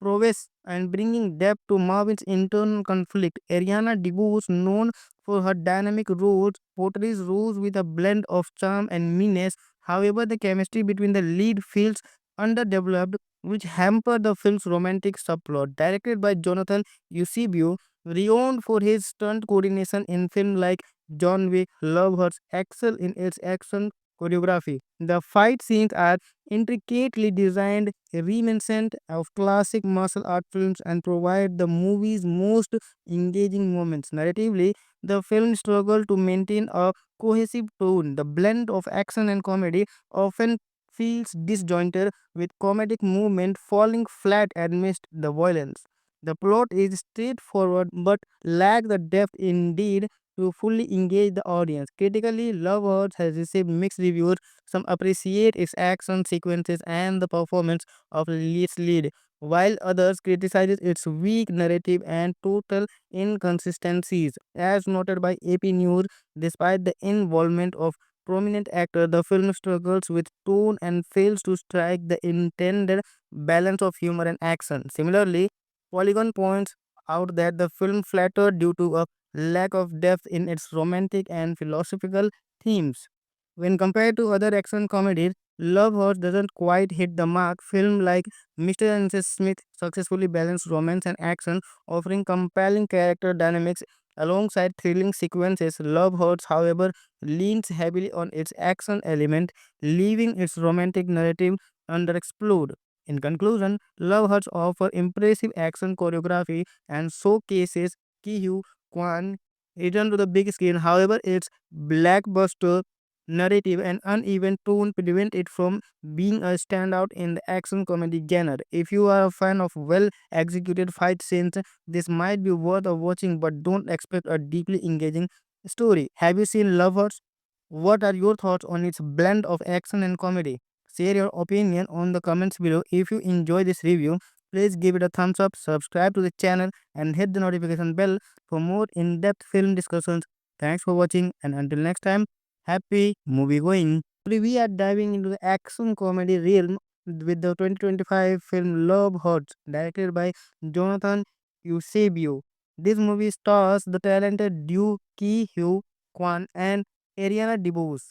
prowess and bringing depth to Marvin's internal conflict. Ariana DeBose, known for her dynamic roles, portrays Rose with a blend of charm and meanness. However, the chemistry between the lead feels underdeveloped, which hamper the film's romantic subplot. Directed by Jonathan Eusebio, renowned for his stunt coordination in films like John Wick, Love Hurts excel in its action choreography. The fight scenes are intricately designed, reminiscent of classic martial art films, and provide the movie's most engaging moments. Narratively, the film struggled to maintain a cohesive tone. The blend of action and comedy often feels disjointed, with comedic movement falling flat amidst the violence. The plot is straightforward but lacks the depth indeed to fully engage the audience. Critically, Love Hurts has received mixed reviews. Some appreciate its action sequences and the performance of its lead, while others criticize its weak narrative and total inconsistencies. As noted by AP News, despite the involvement of prominent actors, the film struggles with tone and fails to strike the intended balance of humor and action. Similarly, Polygon points out that the film flattered due to a lack of depth in its romantic and philosophical themes. When compared to other action comedies, Love Hurts doesn't quite hit the mark. Film like Mr. and Mrs. Smith successfully balance romance and action, offering compelling character dynamics alongside thrilling sequences. Love Hurts, however, leans heavily on its action element, leaving its romantic narrative underexplored. In conclusion, Love Hurts offers impressive action choreography and showcases Ki Kwan return to the big screen. However, its blockbuster narrative and uneven tone prevent it from being a standout in the action comedy genre. If you are a fan of well executed fight scenes, this might be worth watching, but don't expect a deeply engaging story. Have you seen Love Hurts? What are your thoughts on its blend of action and comedy? Share your opinion on the comments below. If you enjoy this review, please give it a thumbs up, subscribe to the channel, and hit the notification bell for more in-depth film discussions. Thanks for watching, and until next time, happy movie going. Today we are diving into the action comedy realm with the 2025 film Love Hurts, directed by Jonathan Eusebio. This movie stars the talented duo Ki Hugh Kwan and Ariana DeBose.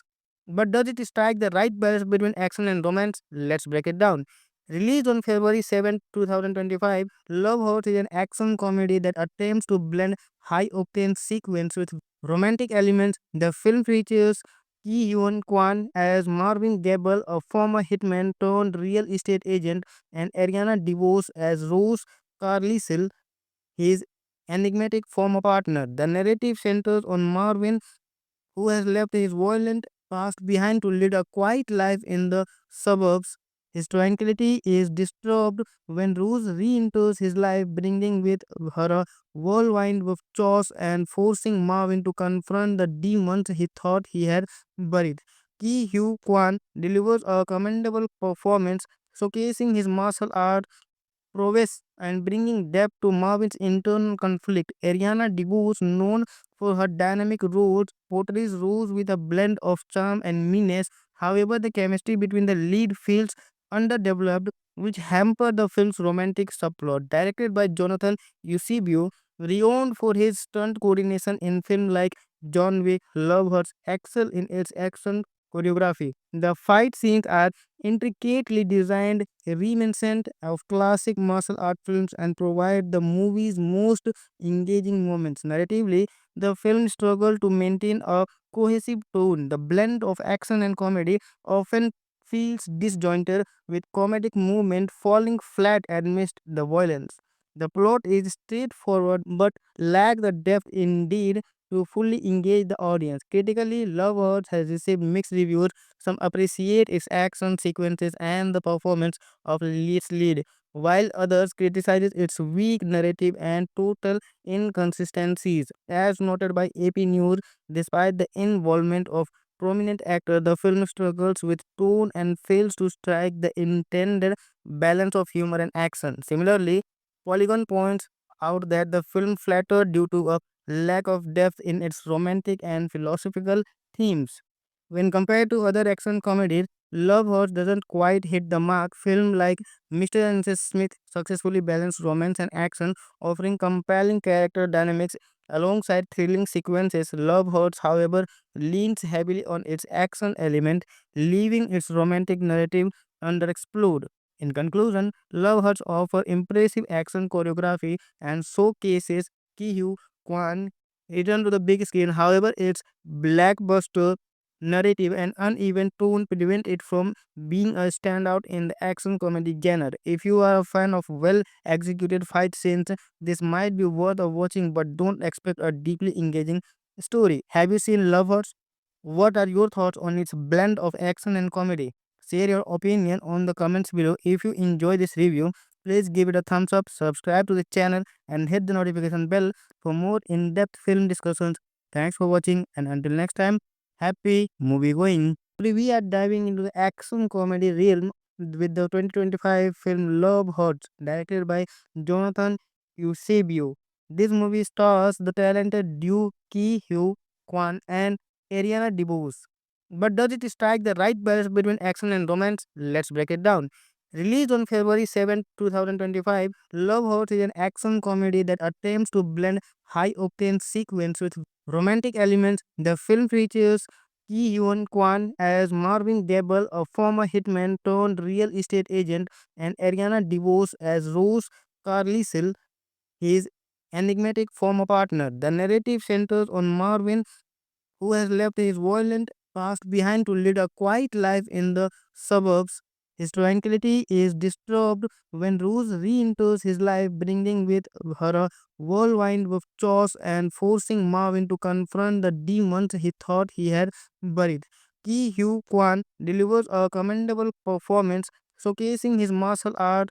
But does it strike the right balance between action and romance? Let's break it down. Released on February 7, 2025, Love Hurts is an action comedy that attempts to blend high-octane sequence with romantic elements. The film features Ki Hyun Kwan as Marvin Gable, a former hitman turned real estate agent, and Ariana DeBose as Rose Carlisle, his enigmatic former partner. The narrative centers on Marvin, who has left his violent past behind to lead a quiet life in the suburbs. His tranquility is disturbed when Rose re enters his life, bringing with her a whirlwind of chores and forcing Marvin to confront the demons he thought he had buried. Ki Hugh Kwan delivers a commendable performance, showcasing his martial art prowess and bringing depth to Marvin's internal conflict. Ariana DeBose, known for her dynamic roles, portrays Rose with a blend of charm and meanness. However, the chemistry between the lead feels underdeveloped, which hamper the film's romantic subplot. Directed by Jonathan Eusebio, renowned for his stunt coordination in films like John Wick, Love Hurts excel in its action choreography. The fight scenes are intricately designed, reminiscent of classic martial art films, and provide the movie's most engaging moments. Narratively, the film struggled to maintain a cohesive tone. The blend of action and comedy often feels disjointed, with comedic movement falling flat amidst the violence. The plot is straightforward but lacks the depth indeed to fully engage the audience. Critically, Love Hurts has received mixed reviews. Some appreciate its action sequences and the performance of its lead, while others criticize its weak narrative and total inconsistencies. As noted by AP News, despite the involvement of prominent actors, the film struggles with tone and fails to strike the intended balance of humor and action. Similarly, Polygon points out that the film flattered due to a lack of depth in its romantic and philosophical themes. When compared to other action comedies, Love Hurts doesn't quite hit the mark. Film like Mr. and Mrs. Smith successfully balance romance and action, offering compelling character dynamics alongside thrilling sequences. Love Hurts, however, leans heavily on its action element, leaving its romantic narrative underexplored. In conclusion, Love Hurts offers impressive action choreography and showcases Ki-hyu Kwan returned to the big screen. However, its blockbuster narrative and uneven tone prevent it from being a standout in the action comedy genre. If you are a fan of well executed fight scenes, this might be worth a watching, but don't expect a deeply engaging story. Have you seen Love Hurts? What are your thoughts on its blend of action and comedy? Share your opinion on the comments below. If you enjoy this review, please give it a thumbs up, subscribe to the channel, and hit the notification bell for more in-depth film discussions. Thanks for watching, and until next time, happy movie going. Today we are diving into the action comedy realm with the 2025 film Love Hurts, directed by Jonathan Eusebio. This movie stars the talented Doo Ki Hyo Kwan and Ariana DeBose. But does it strike the right balance between action and romance? Let's break it down. Released on February 7, 2025, Love Hurts is an action comedy that attempts to blend high-octane sequence with romantic elements. The film features Ki Hyun Kwan as Marvin Gable, a former hitman turned real estate agent, and Ariana DeBose as Rose Carlisle, his enigmatic former partner. The narrative centers on Marvin, who has left his violent past behind to lead a quiet life in the suburbs. His tranquility is disturbed when Rose re enters his life, bringing with her a whirlwind of chores and forcing Marvin to confront the demons he thought he had buried. Ki Hugh Kwan delivers a commendable performance, showcasing his martial art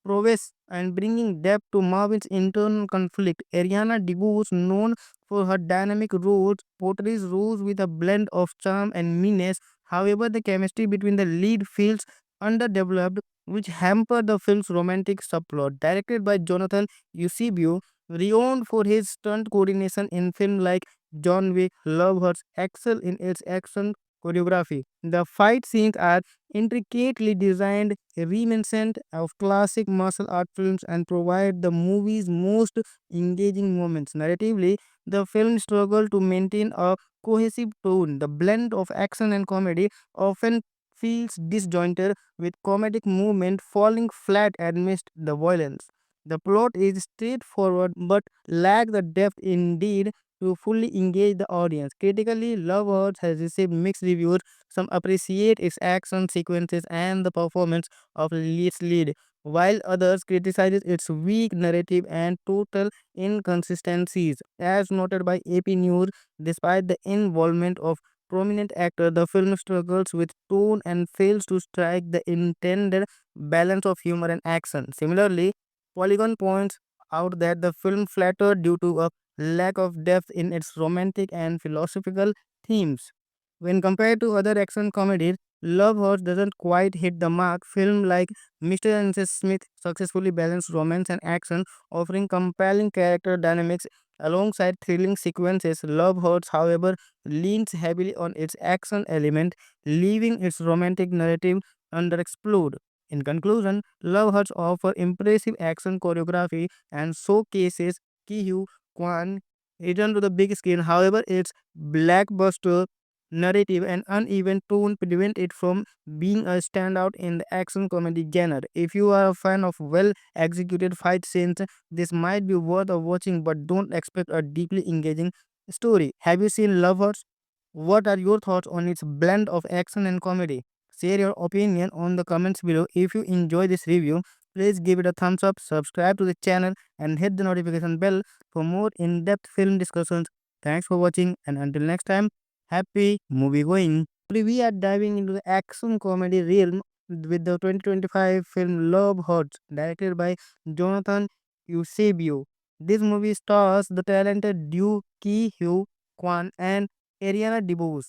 prowess and bringing depth to Marvin's internal conflict. Ariana DeBose, known for her dynamic roles, portrays Rose with a blend of charm and meanness. However, the chemistry between the lead feels underdeveloped, which hamper the film's romantic subplot. Directed by Jonathan Eusebio, renowned for his stunt coordination in films like John Wick, Love Hurts excel in its action choreography. The fight scenes are intricately designed, reminiscent of classic martial art films, and provide the movie's most engaging moments. Narratively, the film struggled to maintain a cohesive tone. The blend of action and comedy often feels disjointed, with comedic movement falling flat amidst the violence. The plot is straightforward but lacks the depth indeed to fully engage the audience. Critically, Love Hurts has received mixed reviews. Some appreciate its action sequences and the performance of its lead, while others criticize its weak narrative and total inconsistencies. As noted by AP News, despite the involvement of prominent actors, the film struggles with tone and fails to strike the intended balance of humor and action. Similarly, Polygon points out that the film flattered due to a lack of depth in its romantic and philosophical themes. When compared to other action comedies, Love Hurts doesn't quite hit the mark. Films like Mr. and Mrs. Smith successfully balance romance and action, offering compelling character dynamics alongside thrilling sequences. Love Hurts, however, leans heavily on its action element, leaving its romantic narrative underexplored. In conclusion, Love Hurts offers impressive action choreography and showcases Ki Kwan return to the big screen. However, its blockbuster narrative and uneven tone prevent it from being a standout in the action comedy genre. If you are a fan of well executed fight scenes, this might be worth a watching, but don't expect a deeply engaging story. Have you seen Love Hurts? What are your thoughts on its blend of action and comedy? Share your opinion on the comments below. If you enjoy this review, please give it a thumbs up, subscribe to the channel, and hit the notification bell for more in-depth film discussions. Thanks for watching, and until next time, happy movie going. Today we are diving into the action comedy realm with the 2025 film Love Hurts, directed by Jonathan Eusebio. This movie stars the talented Doo Ki Hyo Kwan and Ariana DeBose.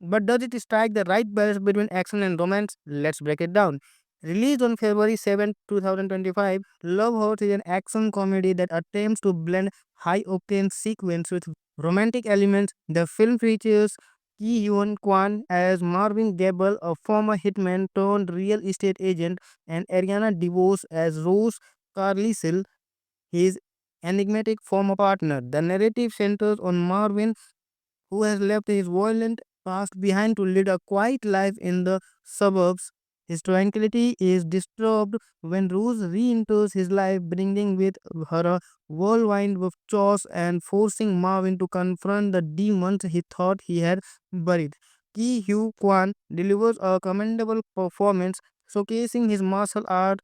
But does it strike the right balance between action and romance? Let's break it down. Released on February 7, 2025, Love Hurts is an action comedy that attempts to blend high-octane sequence with romantic elements. The film features Ki Hyun Kwan as Marvin Gable, a former hitman turned real estate agent, and Ariana DeBose as Rose Carlisle, his enigmatic former partner. The narrative centers on Marvin, who has left his violent past behind to lead a quiet life in the suburbs. His tranquility is disturbed when Rose re-enters his life, bringing with her a whirlwind of chores and forcing Marvin to confront the demons he thought he had buried. Ki Hugh Kwan delivers a commendable performance, showcasing his martial art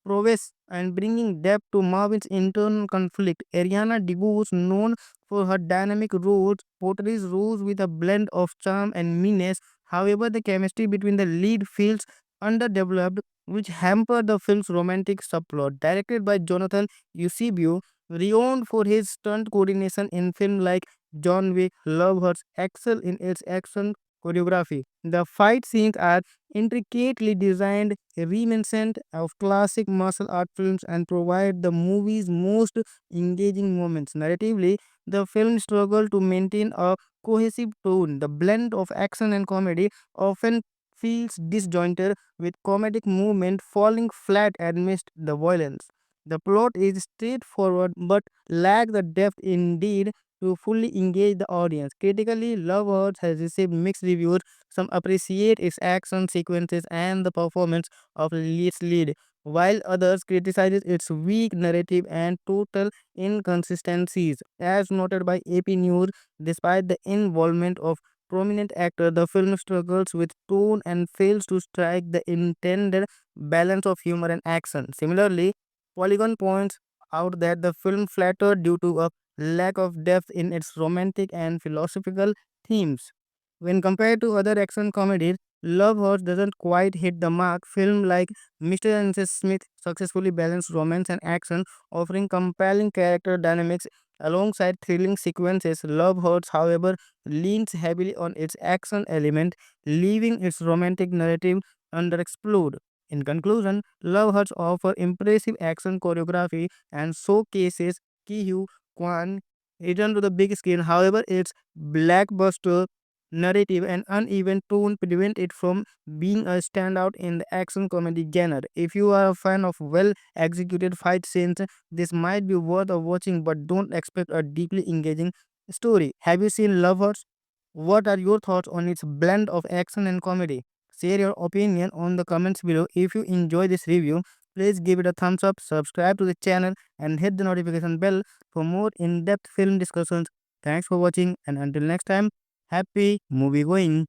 prowess and bringing depth to Marvin's internal conflict. Ariana DeBose, known for her dynamic roles, portrays Rose with a blend of charm and meanness. However, the chemistry between the lead feels underdeveloped, which hampered the film's romantic subplot. Directed by Jonathan Eusebio, renowned for his stunt coordination in films like John Wick, Love Hurts excel in its action choreography. The fight scenes are intricately designed, reminiscent of classic martial art films, and provide the movie's most engaging moments. Narratively, the film struggled to maintain a cohesive tone. The blend of action and comedy often feels disjointed, with comedic movement falling flat amidst the violence. The plot is straightforward but lacks the depth indeed to fully engage the audience. Critically, Love Hurts has received mixed reviews. Some appreciate its action sequences and the performance of its lead, while others criticize its weak narrative and total inconsistencies. As noted by AP News, despite the involvement of prominent actors, the film struggles with tone and fails to strike the intended balance of humor and action. Similarly, Polygon points out that the film flattered due to a lack of depth in its romantic and philosophical themes. When compared to other action comedies, Love Hurts doesn't quite hit the mark. Film like Mr. and Mrs. Smith successfully balance romance and action, offering compelling character dynamics alongside thrilling sequences. Love Hurts, however, leans heavily on its action element, leaving its romantic narrative underexplored. In conclusion, Love Hurts offers impressive action choreography and showcases Ki Kwan return to the big screen. However, its blockbuster narrative and uneven tone prevent it from being a standout in the action comedy genre. If you are a fan of well executed fight scenes, this might be worth a watching, but don't expect a deeply engaging story. Have you seen Lovers? What are your thoughts on its blend of action and comedy? Share your opinion on the comments below. If you enjoy this review, please give it a thumbs up, subscribe to the channel, and hit the notification bell for more in-depth film discussions. Thanks for watching, and until next time, happy movie going.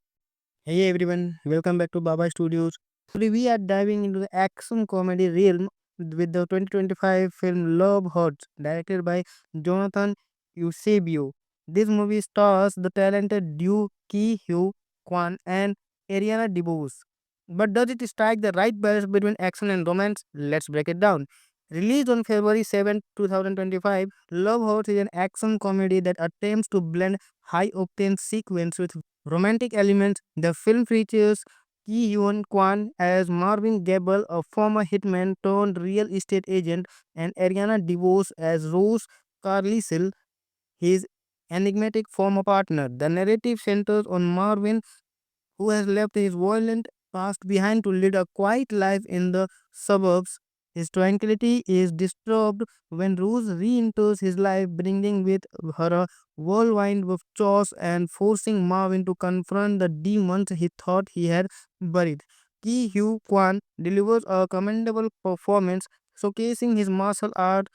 Hey everyone, welcome back to Baba Studios. Today we are diving into the action comedy realm with the 2025 film Love Hurts, directed by Jonathan Eusebio. This movie stars the talented duo Ki Hyo Kwan and Ariana DeBose. But does it strike the right balance between action and romance? Let's break it down. Released on February 7, 2025, Love Hurts is an action comedy that attempts to blend high octane sequence with romantic elements. The film features Ki Hyun Kwan as Marvin Gable, a former hitman turned real estate agent, and Ariana DeVos as Rose Carlisle, his enigmatic former partner. The narrative centers on Marvin, who has left his violent past behind to lead a quiet life in the suburbs. His tranquility is disturbed when Rose re-enters his life, bringing with her a whirlwind of chores and forcing Marvin to confront the demons he thought he had buried. Ki Hugh Kwan delivers a commendable performance, showcasing his martial art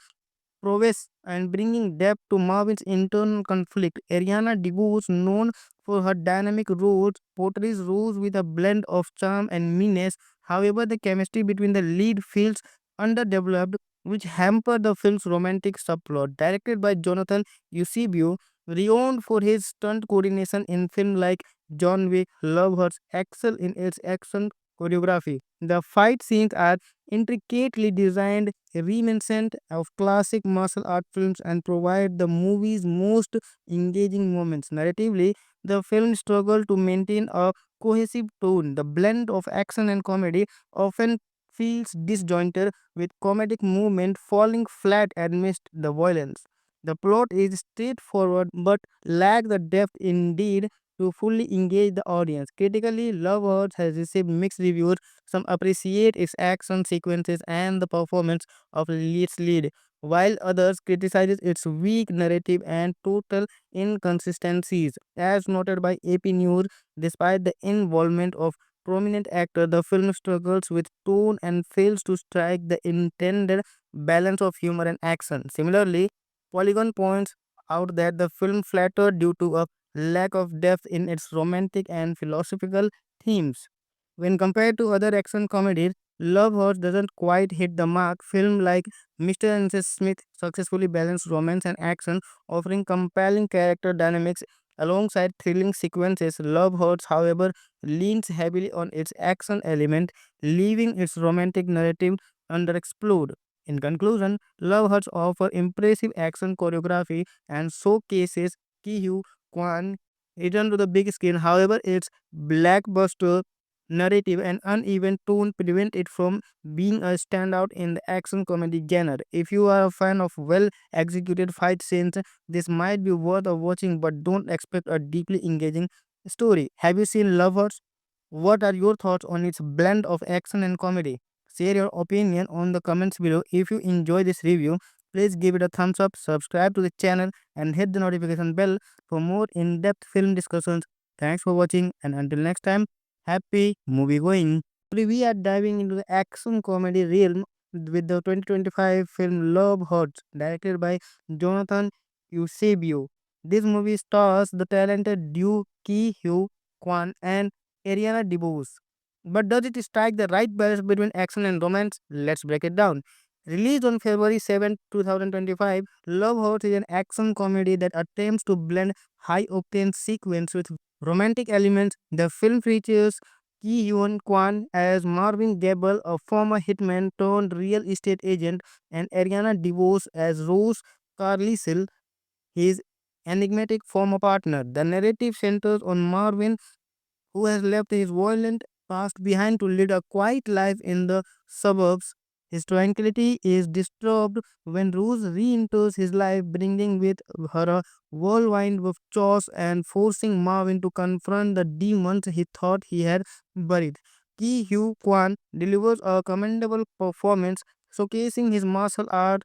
prowess and bringing depth to Marvin's internal conflict. Ariana DeBose, known for her dynamic roles, portrays Rose with a blend of charm and meanness. However, the chemistry between the lead feels underdeveloped, which hampered the film's romantic subplot. Directed by Jonathan Eusebio, renowned for his stunt coordination in films like John Wick, Love Hurts excel in its action choreography. The fight scenes are intricately designed, reminiscent of classic martial art films, and provide the movie's most engaging moments. Narratively, the film struggled to maintain a cohesive tone. The blend of action and comedy often feels disjointed, with comedic movement falling flat amidst the violence. The plot is straightforward but lacks the depth indeed to fully engage the audience. Critically, Love Hurts has received mixed reviews. Some appreciate its action sequences and the performance of its lead, while others criticize its weak narrative and total inconsistencies. As noted by AP News, despite the involvement of prominent actor, the film struggles with tone and fails to strike the intended balance of humor and action. Similarly, Polygon points out that the film flattered due to a lack of depth in its romantic and philosophical themes. When compared to other action comedies, Love Horse doesn't quite hit the mark. Film like Mr. and Mrs. Smith successfully balance romance and action, offering compelling character dynamics alongside thrilling sequences. Love Hurts, however, leans heavily on its action element, leaving its romantic narrative underexplored. In conclusion, Love Hurts offers impressive action choreography and showcases Ki Hugh Kwan return to the big screen. However, its blockbuster narrative and uneven tone prevent it from being a standout in the action comedy genre. If you are a fan of well executed fight scenes, this might be worth a watching, but don't expect a deeply engaging story. Have you seen Lovers? What are your thoughts on its blend of action and comedy? Share your opinion on the comments below. If you enjoy this review, please give it a thumbs up, subscribe to the channel, and hit the notification bell for more in-depth film discussions. Thanks for watching, and until next time, happy movie going. Today we are diving into the action comedy realm with the 2025 film Love Hurts, directed by Jonathan Eusebio. This movie stars the talented duo Ki Hugh Kwan and Ariana DeBose. But does it strike the right balance between action and romance? Let's break it down. Released on February 7, 2025, Love Hurts is an action comedy that attempts to blend high octane sequence with romantic elements. The film features Ki Hyun Kwan as Marvin Gable, a former hitman turned real estate agent, and Ariana DeBose as Rose Carlisle, his enigmatic former partner. The narrative centers on Marvin, who has left his violent past behind to lead a quiet life in the suburbs. His tranquility is disturbed when Rose re enters his life, bringing with her a whirlwind of chores and forcing Marvin to confront the demons he thought he had buried. Ki Hugh Kwan delivers a commendable performance, showcasing his martial art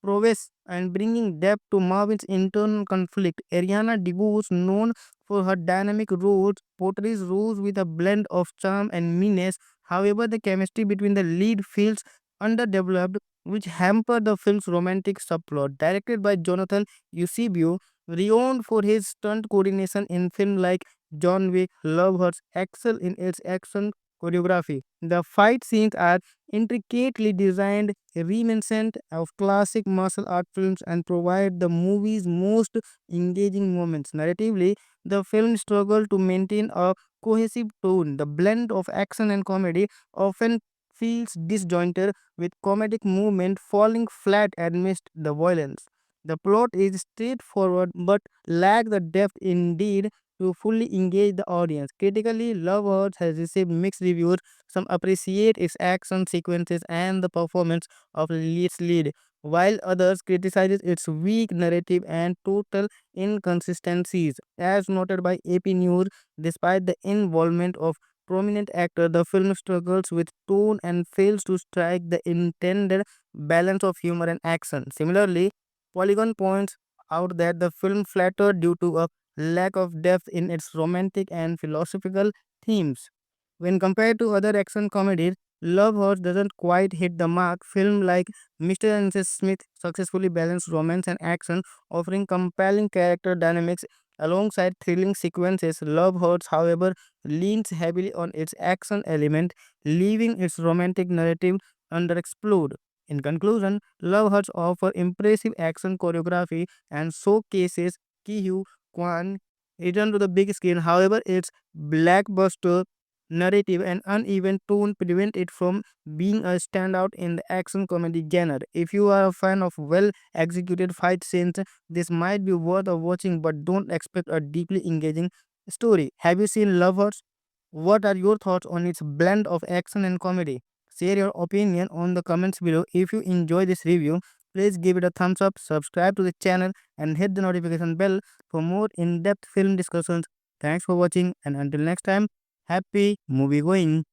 prowess and bringing depth to Marvin's internal conflict. Ariana DeBose, known for her dynamic roles, portrays Rose with a blend of charm and meanness. However, the chemistry between the lead feels underdeveloped, which hamper the film's romantic subplot. Directed by Jonathan Eusebio, renowned for his stunt coordination in films like John Wick, Love Hurts excel in its action choreography. The fight scenes are intricately designed, reminiscent of classic martial art films, and provide the movie's most engaging moments. Narratively, the film struggled to maintain a cohesive tone. The blend of action and comedy often feels disjointed, with comedic movement falling flat amidst the violence. The plot is straightforward but lacks the depth indeed to fully engage the audience. Critically, Love Hurts has received mixed reviews. Some appreciate its action sequences and the performance of its lead, while others criticize its weak narrative and total inconsistencies. As noted by AP News, despite the involvement of prominent actor, the film struggles with tone and fails to strike the intended balance of humor and action. Similarly, Polygon points out that the film flattered due to a lack of depth in its romantic and philosophical themes. When compared to other action comedies, Love Horse doesn't quite hit the mark. Film like Mr. and Mrs. Smith successfully balance romance and action, offering compelling character dynamics alongside thrilling sequences. Love Hurts, however, leans heavily on its action element, leaving its romantic narrative underexplored. In conclusion, Love Hurts offers impressive action choreography and showcases Ki Hugh Kwan return to the big screen. However, its blockbuster narrative and uneven tone prevent it from being a standout in the action comedy genre. If you are a fan of well executed fight scenes, this might be worth a watching, but don't expect a deeply engaging story. Have you seen Lovers? What are your thoughts on its blend of action and comedy? Share your opinion on the comments below. If you enjoy this review, please give it a thumbs up, subscribe to the channel, and hit the notification bell for more in-depth film discussions. Thanks for watching, and until next time, happy movie going.